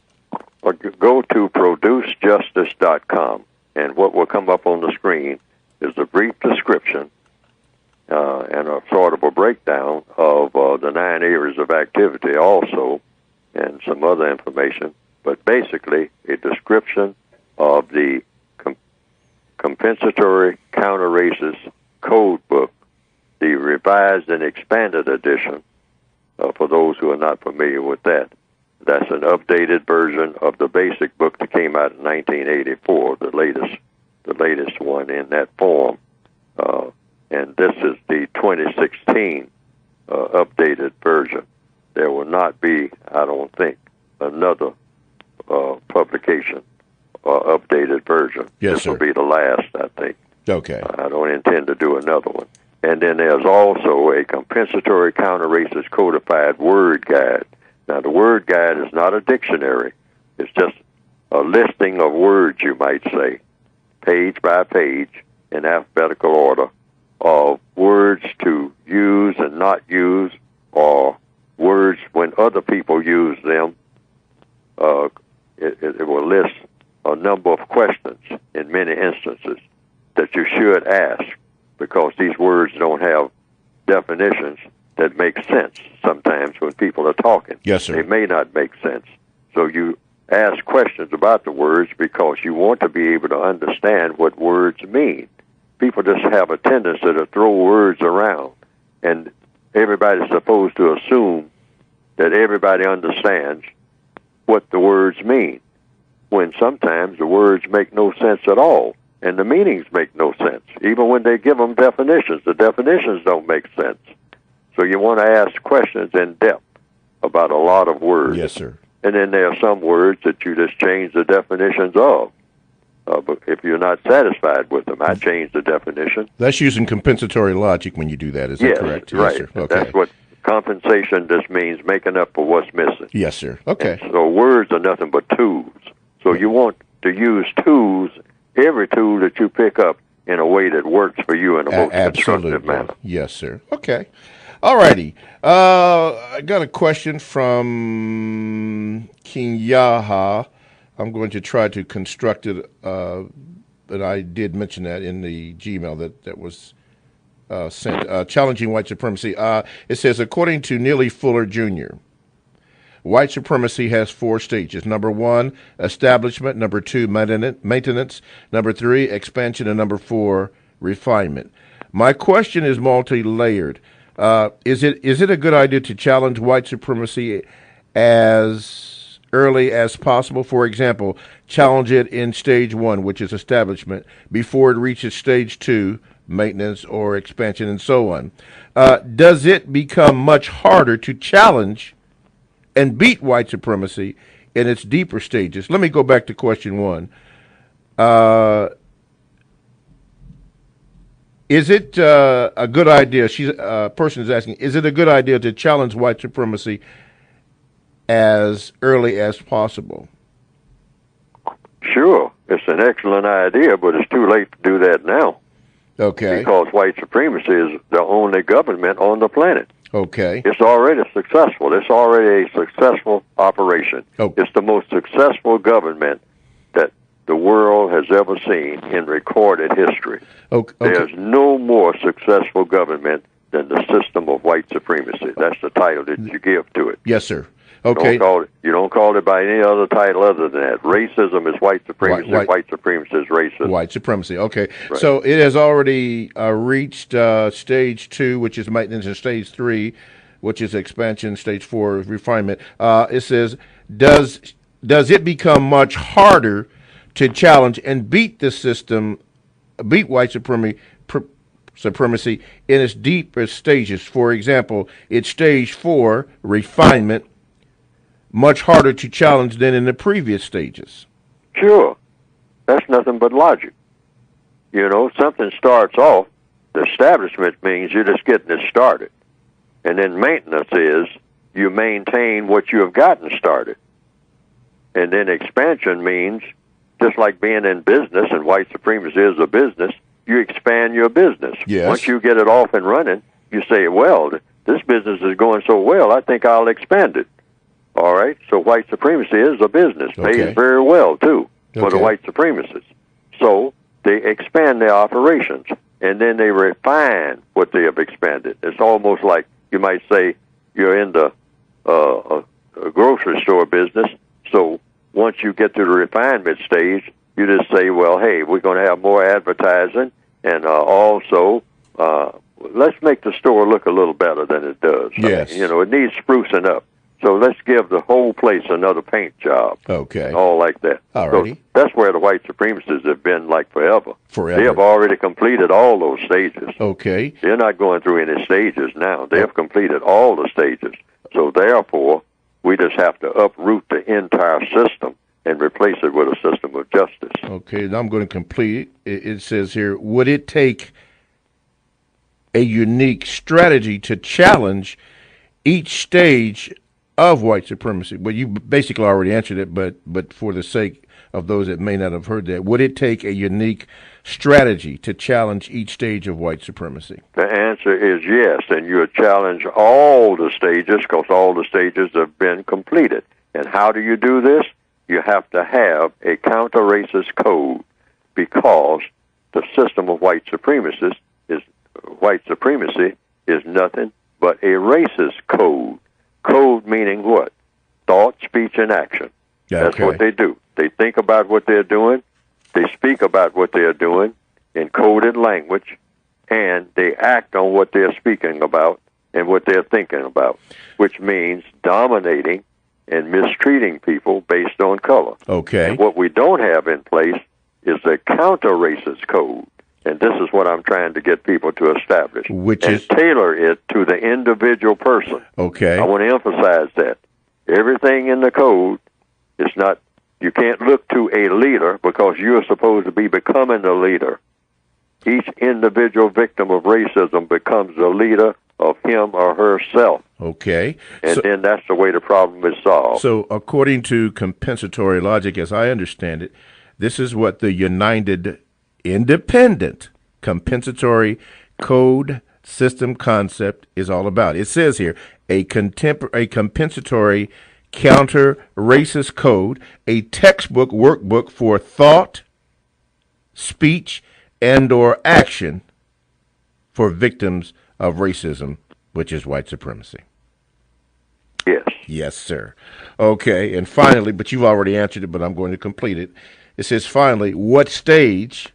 Or go to producejustice.com, and what will come up on the screen is a brief description and a sort of a breakdown of the 9 areas of activity also, and some other information, but basically a description of the compensatory counter-racist code book, the revised and expanded edition, for those who are not familiar with that. That's an updated version of the basic book that came out in 1984, the latest one in that form. And this is the 2016 updated version. There will not be, I don't think, another publication or updated version. Yes, this sir. will be the last, I think. Okay. I don't intend to do another one. And then there's also a compensatory counter-racist codified word guide. Now, the word guide is not a dictionary. It's just a listing of words, you might say, page by page, in alphabetical order, of words to use and not use, or words when other people use them. It will list a number of questions in many instances that you should ask, because these words don't have definitions that make sense sometimes when people are talking. Yes, sir. They may not make sense. So you ask questions about the words because you want to be able to understand what words mean. People just have a tendency to throw words around, and everybody's supposed to assume that everybody understands what the words mean, when sometimes the words make no sense at all, and the meanings make no sense. Even when they give them definitions, the definitions don't make sense. So you want to ask questions in depth about a lot of words. Yes, sir. And then there are some words that you just change the definitions of. But if you're not satisfied with them, I change the definition. That's using compensatory logic when you do that. Is that correct? Right. Yes, sir. Okay. That's what compensation just means, making up for what's missing. Yes, sir. Okay. And so words are nothing but tools. So you want to use tools, every tool that you pick up, in a way that works for you in a most constructive manner. Yes, sir. Okay. All righty. I got a question from Kinyaha. I'm going to try to construct it, but I did mention that in the Gmail that was sent. Challenging white supremacy. It says, according to Neely Fuller, Jr., white supremacy has 4 stages. Number 1, establishment. Number 2, maintenance. Number 3, expansion. And number 4, refinement. My question is multi-layered. Is it a good idea to challenge white supremacy as early as possible? For example, challenge it in stage 1, which is establishment, before it reaches stage 2, maintenance or expansion, and so on. Does it become much harder to challenge and beat white supremacy in its deeper stages? Let me go back to question 1. Is it a good idea? Person is asking, is it a good idea to challenge white supremacy as early as possible? Sure. It's an excellent idea, but it's too late to do that now. Okay. Because white supremacy is the only government on the planet. Okay. It's already successful. It's already a successful operation. Oh. It's the most successful government that the world has ever seen in recorded history. Okay. There's no more successful government than the system of white supremacy. That's the title that you give to it. Yes, sir. Okay. You don't call it by any other title other than that. Racism is white supremacy. White supremacy is racism. White supremacy. Okay. Right. So it has already reached stage 2, which is maintenance, and stage 3, which is expansion, stage 4, refinement. It says, does it become much harder to challenge and beat the system, beat white supremacy in its deeper stages? For example, it's stage 4, refinement, much harder to challenge than in the previous stages. Sure. That's nothing but logic. You know, something starts off, the establishment means you're just getting it started. And then maintenance is you maintain what you have gotten started. And then expansion means, just like being in business, and white supremacy is a business, you expand your business. Yes. Once you get it off and running, you say, well, this business is going so well, I think I'll expand it. All right? So white supremacy is a business. Okay. Pays very well, too, for the Okay. white supremacists. So they expand their operations, and then they refine what they have expanded. It's almost like you might say you're in the a grocery store business. So once you get to the refinement stage, you just say, well, hey, we're going to have more advertising, and also let's make the store look a little better than it does. Yes. I mean, you know, it needs sprucing up. So let's give the whole place another paint job. Okay. All like that. All righty. So that's where the white supremacists have been like forever. Forever. They have already completed all those stages. Okay. They're not going through any stages now. They have completed all the stages. So therefore, we just have to uproot the entire system and replace it with a system of justice. Okay, now I'm going to complete it. It says here, would it take a unique strategy to challenge each stage of white supremacy? Well, you basically already answered it, but for the sake of those that may not have heard that, would it take a unique strategy to challenge each stage of white supremacy? The answer is yes, and you challenge all the stages because all the stages have been completed. And how do you do this? You have to have a counter-racist code, because the system of white supremacy is nothing but a racist code. Code meaning what? Thought, speech, and action. That's what they do. They think about what they're doing, they speak about what they're doing in coded language, and they act on what they're speaking about and what they're thinking about, which means dominating and mistreating people based on color. Okay. And what we don't have in place is a counter-racist code, and this is what I'm trying to get people to establish, and tailor it to the individual person. Okay. I want to emphasize that. Everything in the code is not, you can't look to a leader because you're supposed to be becoming the leader. Each individual victim of racism becomes the leader of him or herself. Okay. And then that's the way the problem is solved. So according to compensatory logic, as I understand it, this is what the United Independent Compensatory Code System concept is all about. It says here, a compensatory counter-racist code, a textbook workbook for thought, speech, and or action for victims of racism, which is white supremacy. Yes. Yes, sir. Okay, and finally, but you've already answered it, but I'm going to complete it. It says, finally, what stage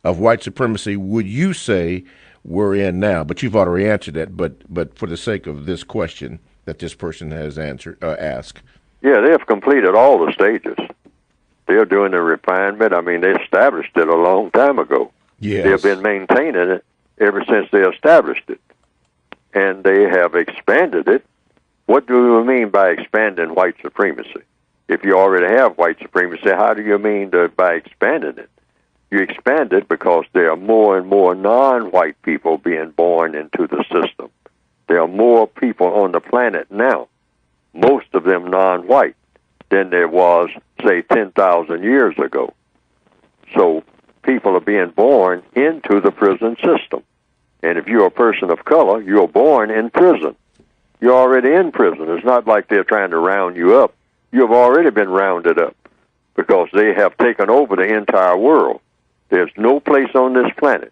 of white supremacy would you say we're in now? But you've already answered that, but for the sake of this question that this person has asked. Yeah, they have completed all the stages. They're doing the refinement. I mean, they established it a long time ago. Yes. They have been maintaining it ever since they established it. And they have expanded it. What do you mean by expanding white supremacy? If you already have white supremacy, how do you mean by expanding it? You expand it because there are more and more non-white people being born into the system. There are more people on the planet now, most of them non-white, than there was, say, 10,000 years ago. So people are being born into the prison system. And if you're a person of color, you're born in prison. You're already in prison. It's not like they're trying to round you up. You have already been rounded up because they have taken over the entire world. There's no place on this planet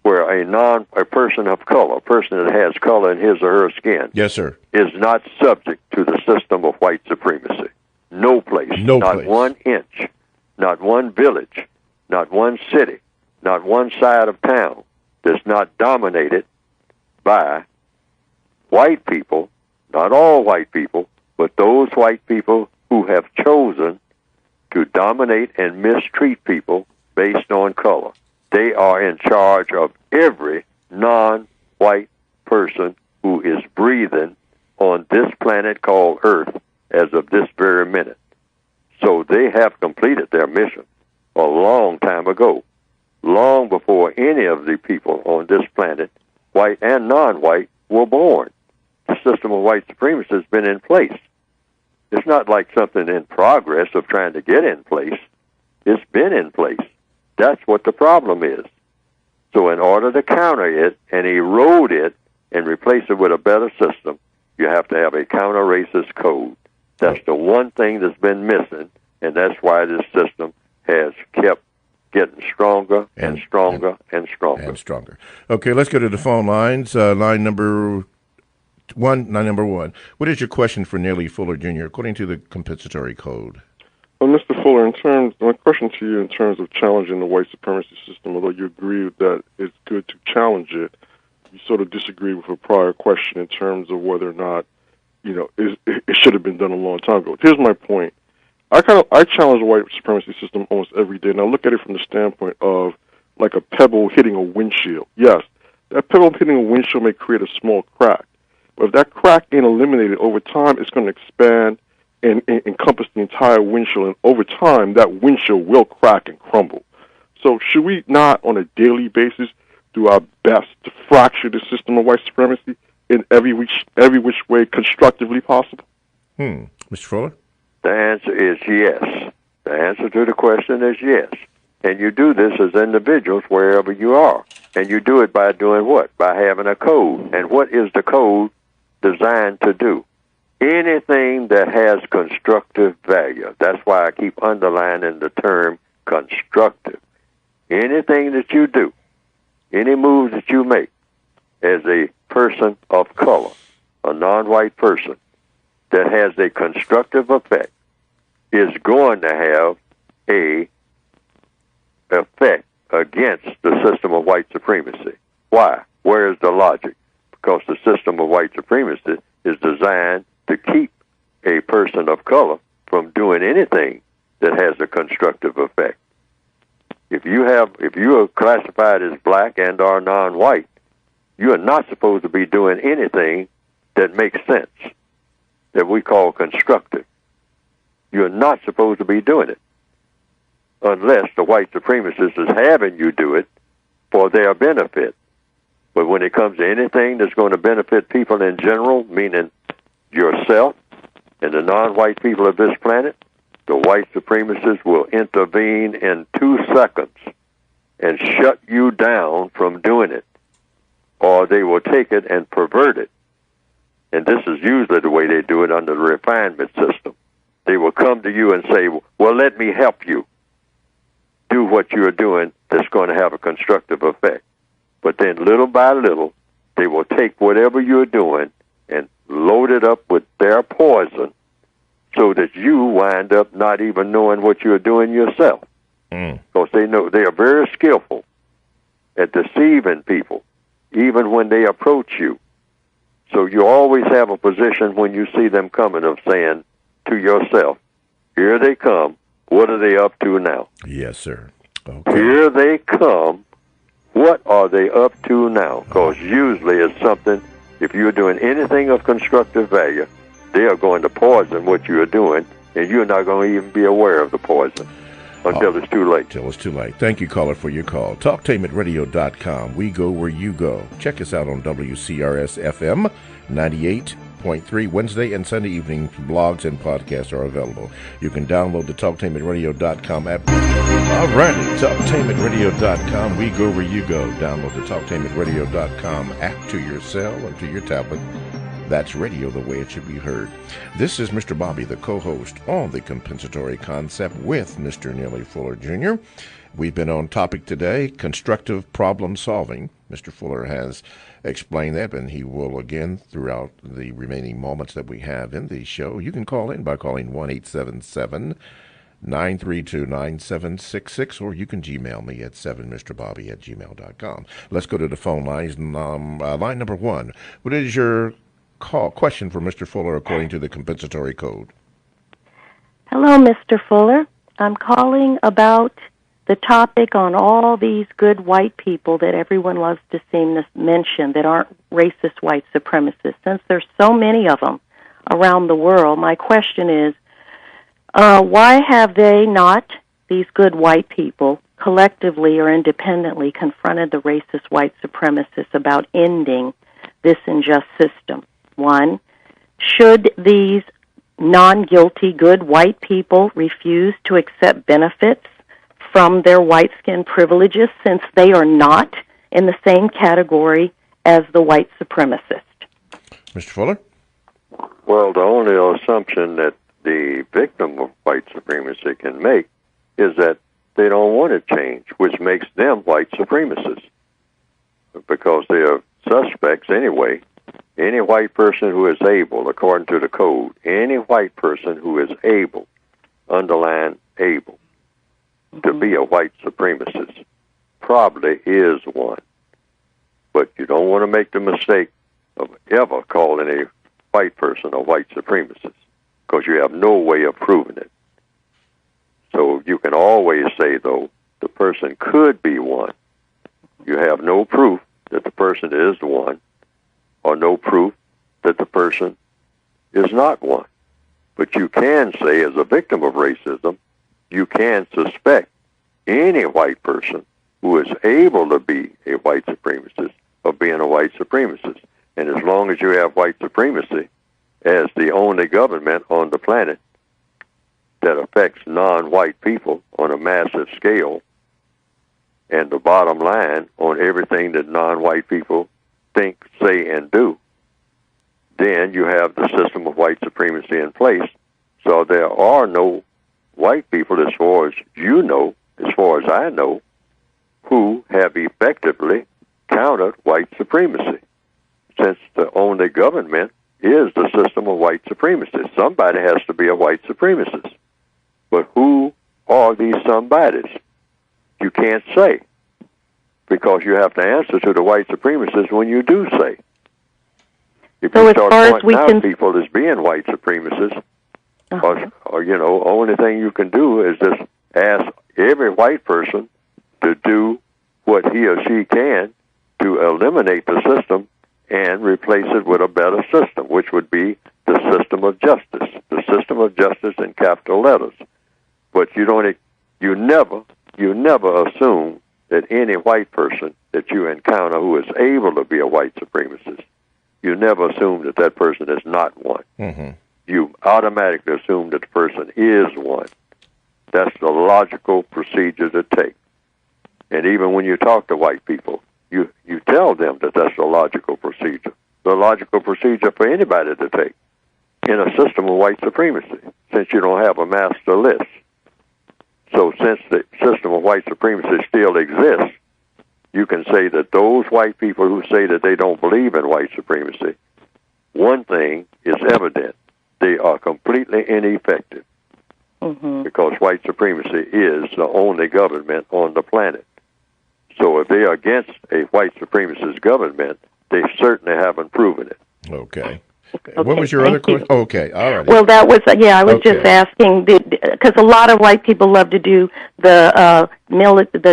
where a person of color, a person that has color in his or her skin, yes, sir, is not subject to the system of white supremacy. No place. No not place. 1 inch. Not one village. Not one city. Not one side of town that's not dominated by white people, not all white people, but those white people who have chosen to dominate and mistreat people based on color. They are in charge of every non-white person who is breathing on this planet called Earth as of this very minute. So they have completed their mission. a long time ago, long before any of the people on this planet, white and non-white, were born. The system of white supremacy has been in place. It's not like something in progress of trying to get in place. It's been in place. That's what the problem is. So in order to counter it and erode it and replace it with a better system, you have to have a counter-racist code. That's the one thing that's been missing, and that's why this system has kept getting stronger and stronger and stronger. And stronger. Okay, let's go to the phone lines. Line number one. What is your question for Neely Fuller Jr. according to the compensatory code? Well, Mr. Fuller, my question to you in terms of challenging the white supremacy system, although you agree that it's good to challenge it, you sort of disagree with a prior question in terms of whether or not, it should have been done a long time ago. Here's my point. I challenge the white supremacy system almost every day, and I look at it from the standpoint of like a pebble hitting a windshield. Yes, that pebble hitting a windshield may create a small crack, but if that crack ain't eliminated over time, it's going to expand and encompass the entire windshield, and over time, that windshield will crack and crumble. So should we not, on a daily basis, do our best to fracture the system of white supremacy in every which way constructively possible? Mr. Fuller? The answer is yes. The answer to the question is yes. And you do this as individuals wherever you are. And you do it by doing what? By having a code. And what is the code designed to do? Anything that has constructive value. That's why I keep underlining the term constructive. Anything that you do, any moves that you make as a person of color, a non-white person, that has a constructive effect is going to have a effect against the system of white supremacy. Why? Where is the logic? Because the system of white supremacy is designed to keep a person of color from doing anything that has a constructive effect. If you are classified as black and are non-white, you are not supposed to be doing anything that makes sense, that we call constructive. You're not supposed to be doing it unless the white supremacist is having you do it for their benefit. But when it comes to anything that's going to benefit people in general, meaning yourself and the non-white people of this planet, the white supremacists will intervene in 2 seconds and shut you down from doing it, or they will take it and pervert it. And this is usually the way they do it under the refinement system. They will come to you and say, well, let me help you do what you're doing that's going to have a constructive effect. But then little by little, they will take whatever you're doing and load it up with their poison so that you wind up not even knowing what you're doing yourself. Because they know they are very skillful at deceiving people, even when they approach you. So you always have a position when you see them coming of saying to yourself, here they come, what are they up to now? Yes, sir. Okay. Here they come, what are they up to now? Because usually it's something, if you're doing anything of constructive value, they are going to poison what you're doing, and you're not going to even be aware of the poison until it's too late. Until it's too late. Thank you, caller, for your call. TalkTainmentRadio.com. We go where you go. Check us out on WCRS-FM 98.3 Wednesday and Sunday evening. Blogs and podcasts are available. You can download the TalkTainmentRadio.com app. All right, TalkTainmentRadio.com. We go where you go. Download the TalkTainmentRadio.com app to your cell or to your tablet. That's radio the way it should be heard. This is Mr. Bobby, the co-host on The Compensatory Concept with Mr. Neely Fuller Jr. We've been on topic today, constructive problem solving. Mr. Fuller has explained that, and he will again throughout the remaining moments that we have in the show. You can call in by calling 1-877-932-9766, or you can Gmail me at 7mrbobby@gmail.com. Let's go to the phone lines. Line number one. What is your question for Mr. Fuller according to the compensatory code? Hello, Mr. Fuller. I'm calling about the topic on all these good white people that everyone loves to seem to mention that aren't racist white supremacists. Since there's so many of them around the world, my question is, why have they not these good white people, collectively or independently, confronted the racist white supremacists about ending this unjust system? One, should these non-guilty good white people refuse to accept benefits from their white skin privileges since they are not in the same category as the white supremacist? Mr. Fuller? Well, the only assumption that the victim of white supremacy can make is that they don't want to change, which makes them white supremacists because they are suspects anyway. Any white person who is able, according to the code, any white person who is able, underline able, to be a white supremacist probably is one. But you don't want to make the mistake of ever calling a white person a white supremacist because you have no way of proving it. So you can always say, though, the person could be one. You have no proof that the person is one or no proof that the person is not one. But you can say, as a victim of racism, you can suspect any white person who is able to be a white supremacist of being a white supremacist. And as long as you have white supremacy as the only government on the planet that affects non-white people on a massive scale, and the bottom line on everything that non-white people think, say, and do, then you have the system of white supremacy in place. So there are no white people, as far as you know, as far as I know, who have effectively countered white supremacy, since the only government is the system of white supremacy. Somebody has to be a white supremacist. But who are these somebodies? You can't say, because you have to answer to the white supremacists when you do say. If so you as start far as pointing we out can... people as being white supremacists, or, you know, only thing you can do is just ask every white person to do what he or she can to eliminate the system and replace it with a better system, which would be the system of justice. The system of justice in capital letters. But you never assume that any white person that you encounter who is able to be a white supremacist, you never assume that that person is not one. Mm-hmm. You automatically assume that the person is one. That's the logical procedure to take. And even when you talk to white people, you tell them that that's the logical procedure. The logical procedure for anybody to take in a system of white supremacy, since you don't have a master list. So since the system of white supremacy still exists, you can say that those white people who say that they don't believe in white supremacy, one thing is evident. They are completely ineffective because white supremacy is the only government on the planet. So if they are against a white supremacist government, they certainly haven't proven it. Okay. What was your other question? Okay, all right. Well, that was, I was just asking, because a lot of white people love to do the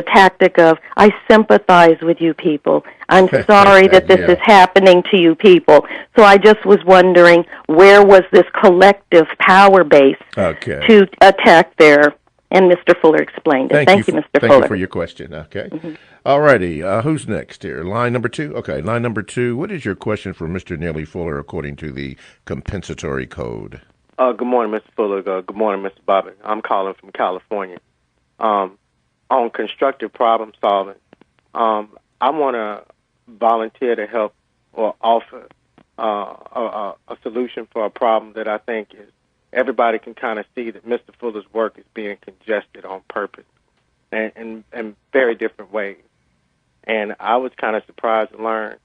tactic of, I sympathize with you people. I'm sorry that this is happening to you people. So I just was wondering, where was this collective power base to attack there? And Mr. Fuller explained it. Thank you, Mr. Fuller. Thank you for your question. Okay. All righty. Who's next here? Line number 2? Okay, line number 2. What is your question for Mr. Neely Fuller according to the compensatory code? Good morning, Mr. Fuller. Good morning, Mr. Bobby. I'm calling from California. On constructive problem solving, I want to volunteer to help or offer a solution for a problem that I think is everybody can kind of see that Mr. Fuller's work is being congested on purpose and in very different ways. And I was kind of surprised to learn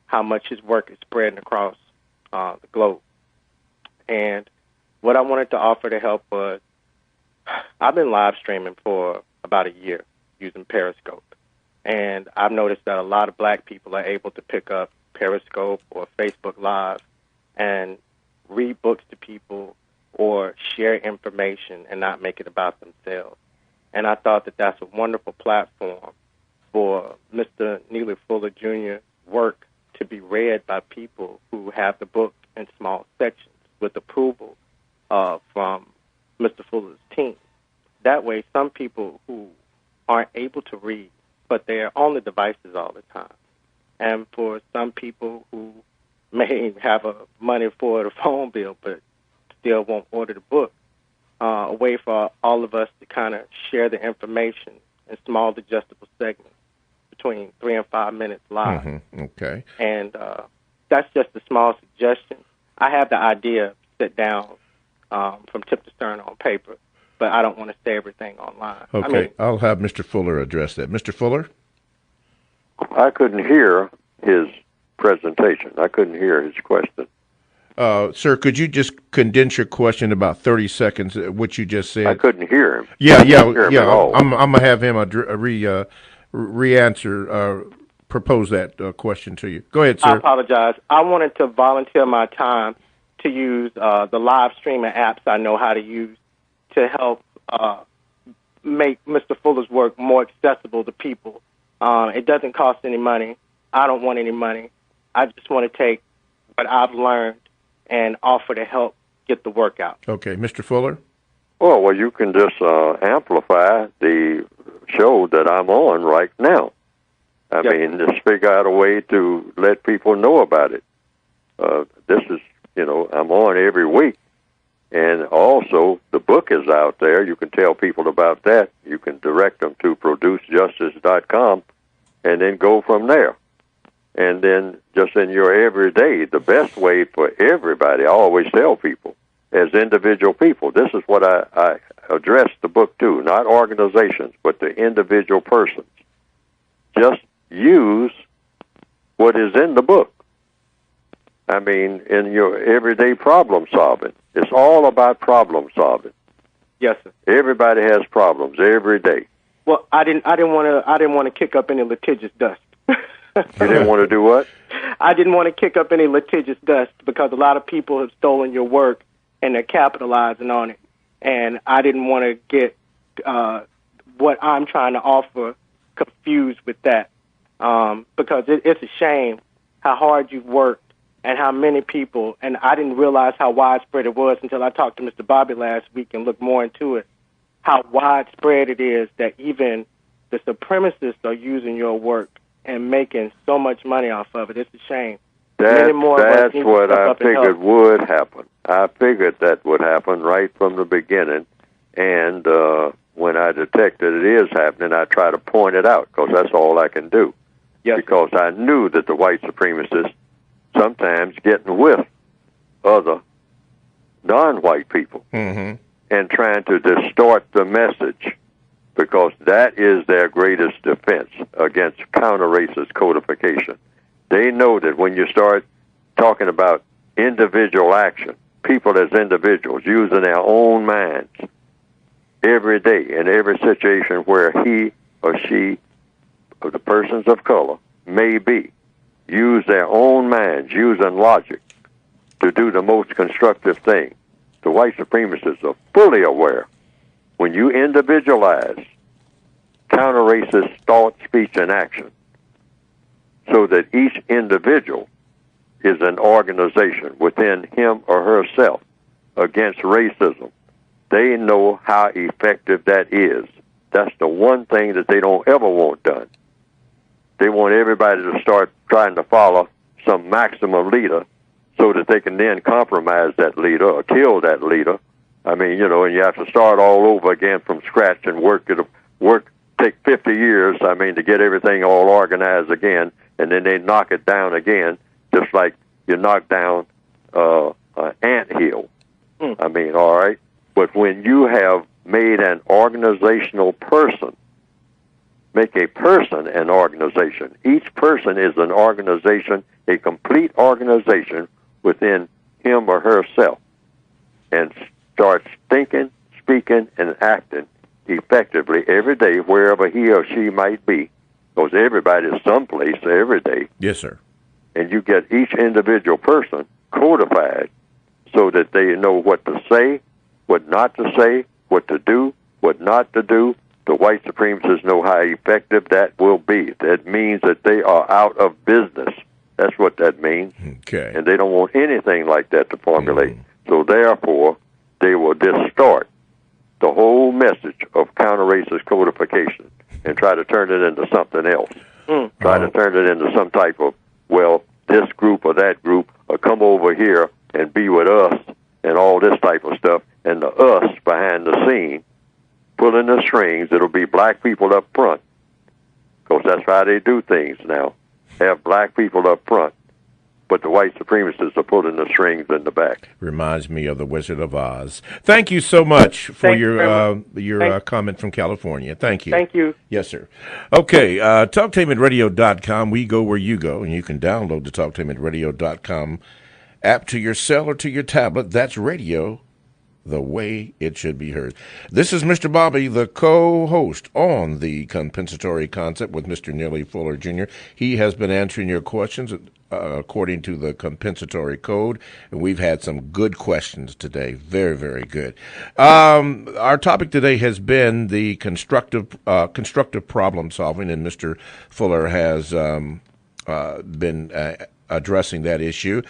how much his work is spreading across the globe. And what I wanted to offer to help was, I've been live streaming for about a year using Periscope. And I've noticed that a lot of black people are able to pick up Periscope or Facebook Live and read books to people or share information and not make it about themselves. And I thought that that's a wonderful platform for Mr. Neely Fuller Jr.'s work to be read by people who have the book in small sections with approval from Mr. Fuller's team. that way, some people who aren't able to read, but they're on the devices all the time, and for some people who may have money for the phone bill but still won't order the book, a way for all of us to kind of share the information in small, digestible segments between 3 and 5 minutes live. Mm-hmm. Okay. And that's just a small suggestion. I have the idea, sit down from tip to stern on paper, but I don't want to say everything online. Okay, I'll have Mr. Fuller address that. Mr. Fuller? I couldn't hear his presentation. I couldn't hear his question. Sir, could you just condense your question about 30 seconds, what you just said? I couldn't hear him. Yeah. I'm going to have him re-answer, propose that question to you. Go ahead, sir. I apologize. I wanted to volunteer my time to use the live streaming apps I know how to use to help make Mr. Fuller's work more accessible to people. It doesn't cost any money. I don't want any money. I just want to take what I've learned and offer to help get the work out. Okay, Mr. Fuller? Well, you can just amplify the show that I'm on right now. I mean, just figure out a way to let people know about it. This is, I'm on every week. And also, the book is out there. You can tell people about that. You can direct them to producejustice.com and then go from there. And then just in your everyday, the best way for everybody, I always tell people, as individual people, this is what I address the book to, not organizations, but the individual persons. Just use what is in the book. I mean, in your everyday problem solving. It's all about problem solving. Yes, sir. Everybody has problems every day. Well, I didn't want to kick up any litigious dust. You didn't want to do what? I didn't want to kick up any litigious dust because a lot of people have stolen your work and they're capitalizing on it. And I didn't want to get what I'm trying to offer confused with that because it's a shame how hard you've worked and how many people, and I didn't realize how widespread it was until I talked to Mr. Bobby last week and looked more into it, how widespread it is that even the supremacists are using your work and making so much money off of it. It's a shame. That's what I figured would happen. I figured that would happen right from the beginning. And when I detected it is happening, I try to point it out because that's all I can do. Yes. Because I knew that the white supremacists sometimes getting with other non-white people and trying to distort the message, because that is their greatest defense against counter-racist codification. They know that when you start talking about individual action, people as individuals using their own minds every day in every situation where he or she, or the persons of color, may be, use their own minds, using logic to do the most constructive thing. The white supremacists are fully aware when you individualize counter-racist thought, speech, and action so that each individual is an organization within him or herself against racism, they know how effective that is. That's the one thing that they don't ever want done. They want everybody to start trying to follow some maximum leader so that they can then compromise that leader or kill that leader. I mean, and you have to start all over again from scratch and take 50 years, to get everything all organized again, and then they knock it down again, just like you knock down an anthill. All right? But when you have made an organizational person, make a person an organization. Each person is an organization, a complete organization within him or herself, and starts thinking, speaking, and acting effectively every day, wherever he or she might be, because everybody is someplace every day. Yes, sir. And you get each individual person codified so that they know what to say, what not to say, what to do, what not to do. The white supremacists know how effective that will be. That means that they are out of business. That's what that means. Okay. And they don't want anything like that to formulate. So therefore, they will distort the whole message of counter-racist codification and try to turn it into something else. Try to turn it into some type of, well, this group or that group, or come over here and be with us and all this type of stuff. And the us behind the scene, pulling the strings, it'll be black people up front. Because that's how they do things now. Have black people up front, but the white supremacists are pulling the strings in the back. Reminds me of the Wizard of Oz. Thank you so much for your comment from California. Thank you. Thank you. Yes, sir. Okay, TalkTainmentradio.com. We go where you go, and you can download the TalkTainmentradio.com app to your cell or to your tablet. That's radio the way it should be heard. This is Mr. Bobby, the co-host on the compensatory concept with Mr. Neely Fuller Jr. He has been answering your questions according to the compensatory code, and we've had some good questions today. Very, very good. Our topic today has been the constructive problem solving, and Mr. Fuller has been addressing that issue.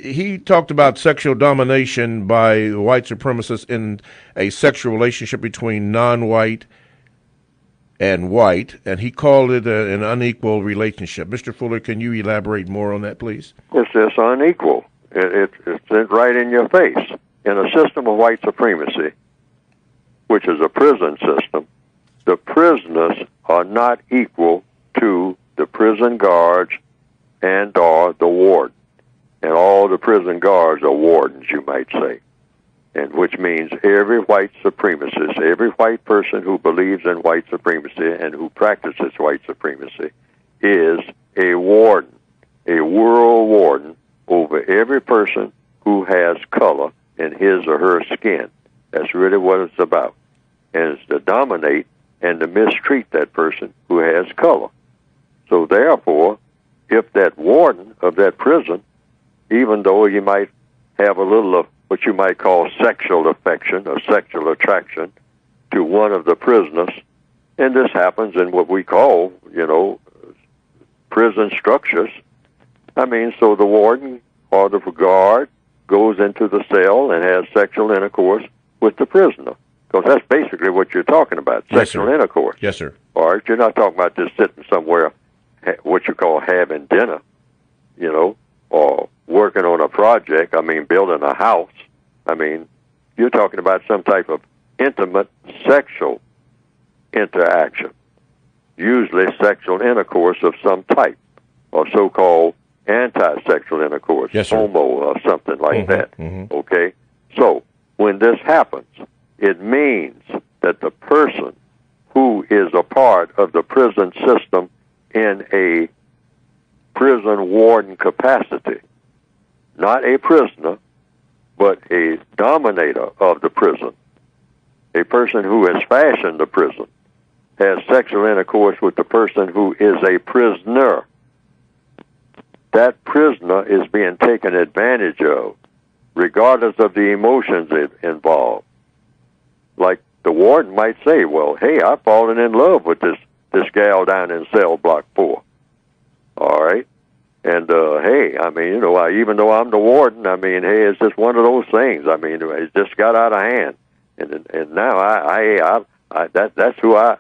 He talked about sexual domination by white supremacists in a sexual relationship between non-white and white, and he called it an unequal relationship. Mr. Fuller, can you elaborate more on that, please? It's just unequal. It's right in your face. In a system of white supremacy, which is a prison system, the prisoners are not equal to the prison guards and or the warden. And all the prison guards are wardens, you might say. And which means every white supremacist, every white person who believes in white supremacy and who practices white supremacy is a warden, a world warden over every person who has color in his or her skin. That's really what it's about. And it's to dominate and to mistreat that person who has color. So therefore, if that warden of that prison, even though you might have a little of what you might call sexual affection or sexual attraction to one of the prisoners, and this happens in what we call, prison structures. I mean, so the warden or the guard goes into the cell and has sexual intercourse with the prisoner. Because that's basically what you're talking about, sexual intercourse. Yes, sir. All right, you're not talking about just sitting somewhere, what you call having dinner, or working on a project, building a house. You're talking about some type of intimate sexual interaction, usually sexual intercourse of some type, or so-called anti-sexual intercourse, homo or something like that, okay? So when this happens, it means that the person who is a part of the prison system in a prison warden capacity, not a prisoner, but a dominator of the prison, a person who has fashioned the prison, has sexual intercourse with the person who is a prisoner. That prisoner is being taken advantage of, regardless of the emotions involved. Like the warden might say, well, hey, I've fallen in love with this gal down in cell block 4. All right? And, hey, even though I'm the warden, hey, it's just one of those things. It just got out of hand. And now that's who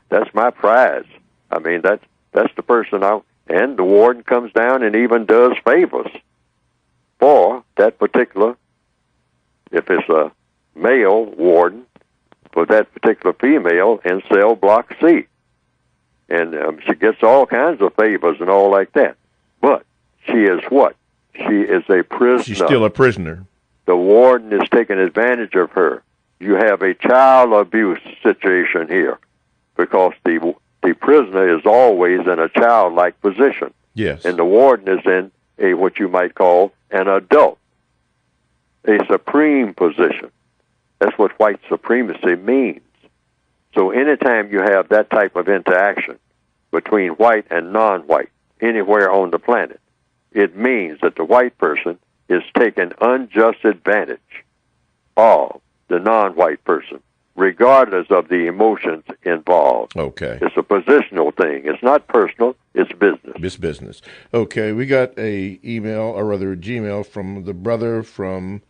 that's my prize. That's the person and the warden comes down and even does favors for that particular, if it's a male warden, for that particular female in cell block C. And she gets all kinds of favors and all like that. But she is what? She is a prisoner. She's still a prisoner. The warden is taking advantage of her. You have a child abuse situation here because the prisoner is always in a childlike position. Yes. And the warden is in a what you might call an adult, a supreme position. That's what white supremacy means. So anytime you have that type of interaction between white and non-white anywhere on the planet, it means that the white person is taking unjust advantage of the non-white person, regardless of the emotions involved. Okay. It's a positional thing. It's not personal. It's business. It's business. Okay, we got a email, or rather a Gmail, from the brother from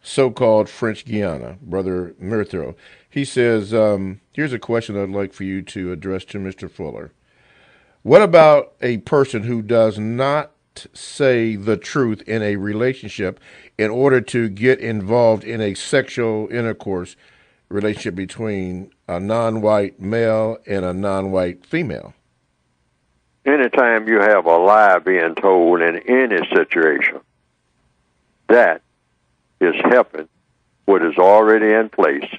so-called French Guiana, Brother Mirthro. He says, here's a question I'd like for you to address to Mr. Fuller. What about a person who does not say the truth in a relationship in order to get involved in a sexual intercourse relationship between a non-white male and a non-white female? Anytime you have a lie being told in any situation, that is helping what is already in place,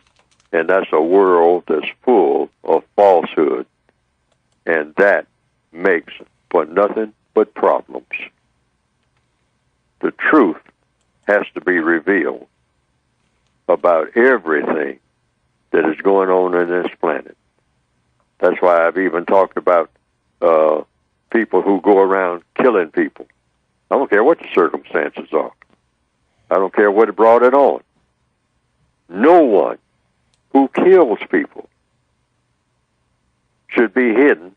and that's a world that's full of falsehood, and that makes for nothing but problems. The truth has to be revealed about everything that is going on this planet. That's why I've even talked about people who go around killing people. I don't care what the circumstances are. I don't care what brought it on. No one who kills people should be hidden.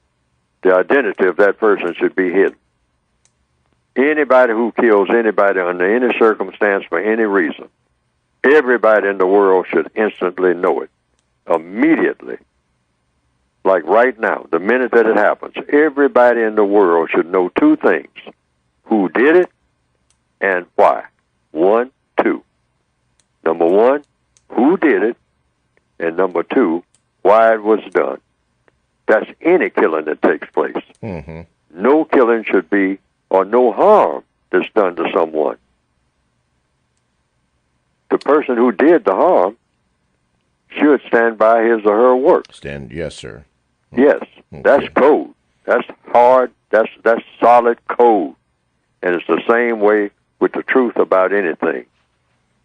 The identity of that person should be hidden. Anybody who kills anybody under any circumstance for any reason, everybody in the world should instantly know it, immediately. Like right now, the minute that it happens, everybody in the world should know two things: who did it and why. 1, 2. Number 1, who did it, and number 2, why it was done. That's any killing that takes place. Mm-hmm. No killing should be, or no harm that's done to someone. The person who did the harm should stand by his or her work. Yes, sir. Yes, okay. That's code. That's hard. That's solid code, and it's the same way with the truth about anything.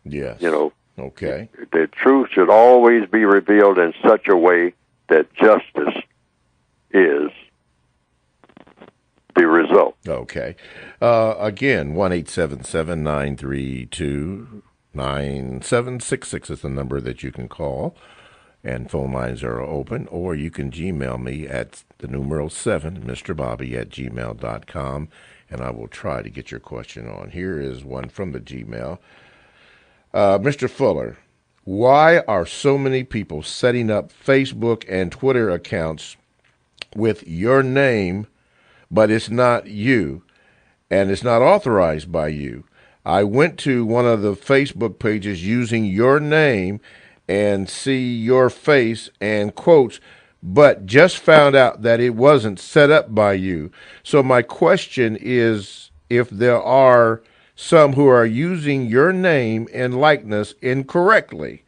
Yes. You know. Okay. The truth should always be revealed in such a way that justice is the result. Okay. Again, 1-877-932-9766 is the number that you can call, and phone lines are open, or you can Gmail me at the numeral 7, MrBobby@gmail.com, and I will try to get your question on. Here is one from the Gmail. Mr. Fuller, why are so many people setting up Facebook and Twitter accounts with your name, but it's not you, and it's not authorized by you? I went to one of the Facebook pages using your name and see your face and quotes, but just found out that it wasn't set up by you. So my question is, if there are some who are using your name and likeness incorrectly,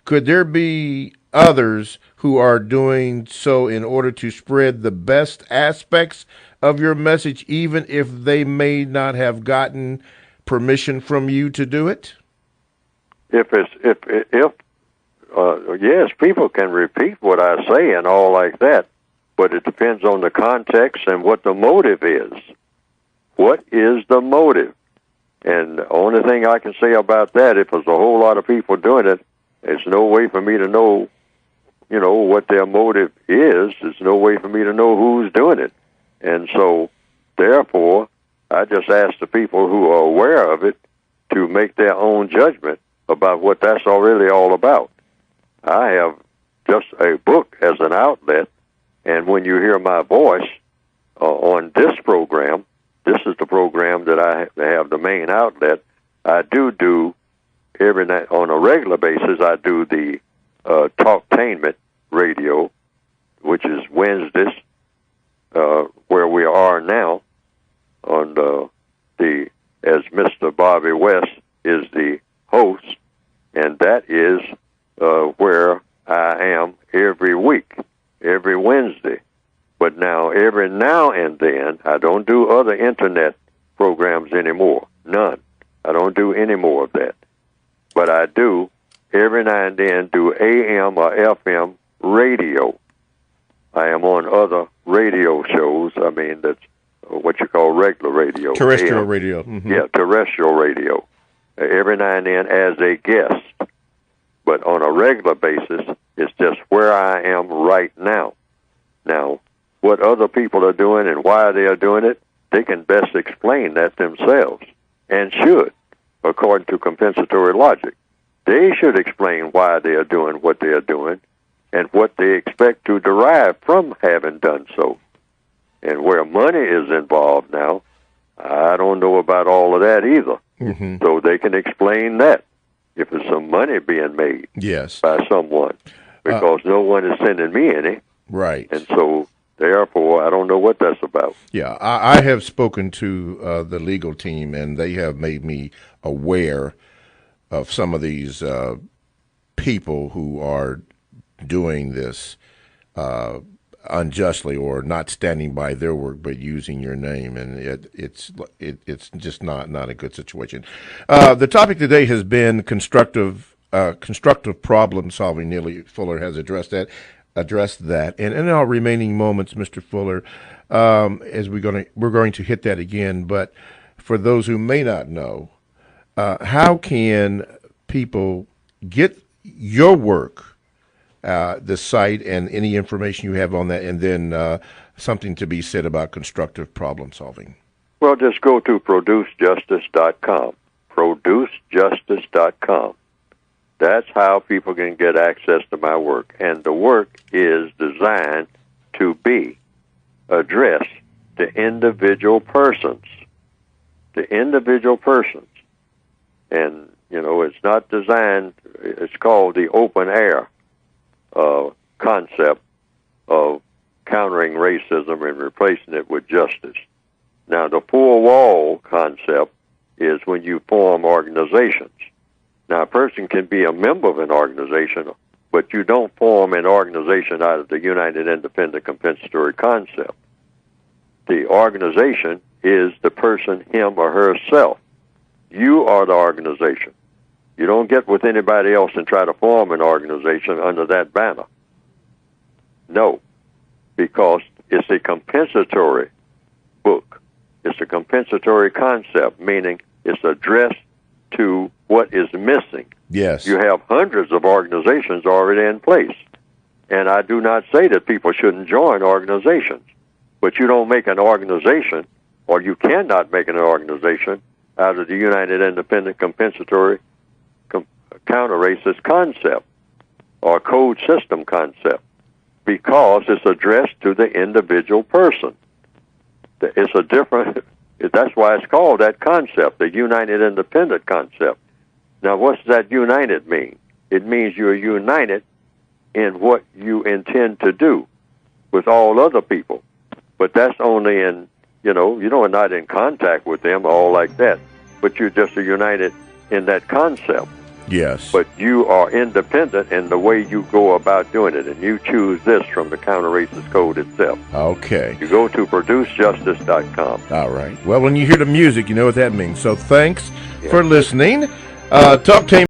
could there be others who are doing so in order to spread the best aspects of your message, even if they may not have gotten permission from you to do it? Yes, people can repeat what I say and all like that, but it depends on the context and what the motive is. What is the motive? And the only thing I can say about that, if there's a whole lot of people doing it, there's no way for me to know, what their motive is. There's no way for me to know who's doing it. And so, therefore, I just ask the people who are aware of it to make their own judgment about what that's really all about. I have just a book as an outlet, and when you hear my voice on this program, this is the program that I have the main outlet. I do every night on a regular basis. I do the Talktainment radio, which is Wednesdays, where we are now on as Mr. Bobby West is the host, and that is where I am every week, every Wednesday. But now, every now and then, I don't do other internet programs anymore. None. I don't do any more of that. But I do, every now and then, do AM or FM radio. I am on other radio shows. I mean, that's what you call regular radio. Terrestrial AM. radio. Mm-hmm. Yeah, terrestrial radio. Every now and then as a guest. But on a regular basis, it's just where I am right now. Now, what other people are doing and why they are doing it, they can best explain that themselves, and should, according to compensatory logic. They should explain why they are doing what they are doing and what they expect to derive from having done so. And where money is involved now, I don't know about all of that either. Mm-hmm. So they can explain that if there's some money being made by someone, because no one is sending me any. Right. And so, therefore, I don't know what that's about. Yeah, I have spoken to the legal team, and they have made me aware of some of these people who are doing this unjustly or not standing by their work but using your name, and it's just not a good situation. The topic today has been constructive problem solving. Neely Fuller has addressed that, and in our remaining moments, Mr. Fuller, as we're going to hit that again. But for those who may not know, how can people get your work? The site and any information you have on that, and then something to be said about constructive problem solving. Well, just go to producejustice.com. Producejustice.com. That's how people can get access to my work. And the work is designed to be addressed to individual persons. To individual persons. And, it's not designed, it's called the open air concept of countering racism and replacing it with justice. Now, the four-wall concept is when you form organizations. Now, a person can be a member of an organization, but you don't form an organization out of the United Independent Compensatory concept. The organization is the person, him or herself. You are the organization. You don't get with anybody else and try to form an organization under that banner. No, because it's a compensatory book. It's a compensatory concept, meaning it's addressed to what is missing. Yes. You have hundreds of organizations already in place. And I do not say that people shouldn't join organizations, but you don't make an organization, or you cannot make an organization out of the United Independent Compensatory Counter-Racist concept or code system concept, because it's addressed to the individual person. It's a different, that's why it's called that concept, the United Independent concept. Now, what's that united mean? It means you're united in what you intend to do with all other people. But that's only in, you're not in contact with them all like that, but you're just united in that concept. Yes. But you are independent in the way you go about doing it, and you choose this from the Counter-Racist Code itself. Okay. You go to producejustice.com. All right. Well, when you hear the music, you know what that means. So thanks for listening. Talk Team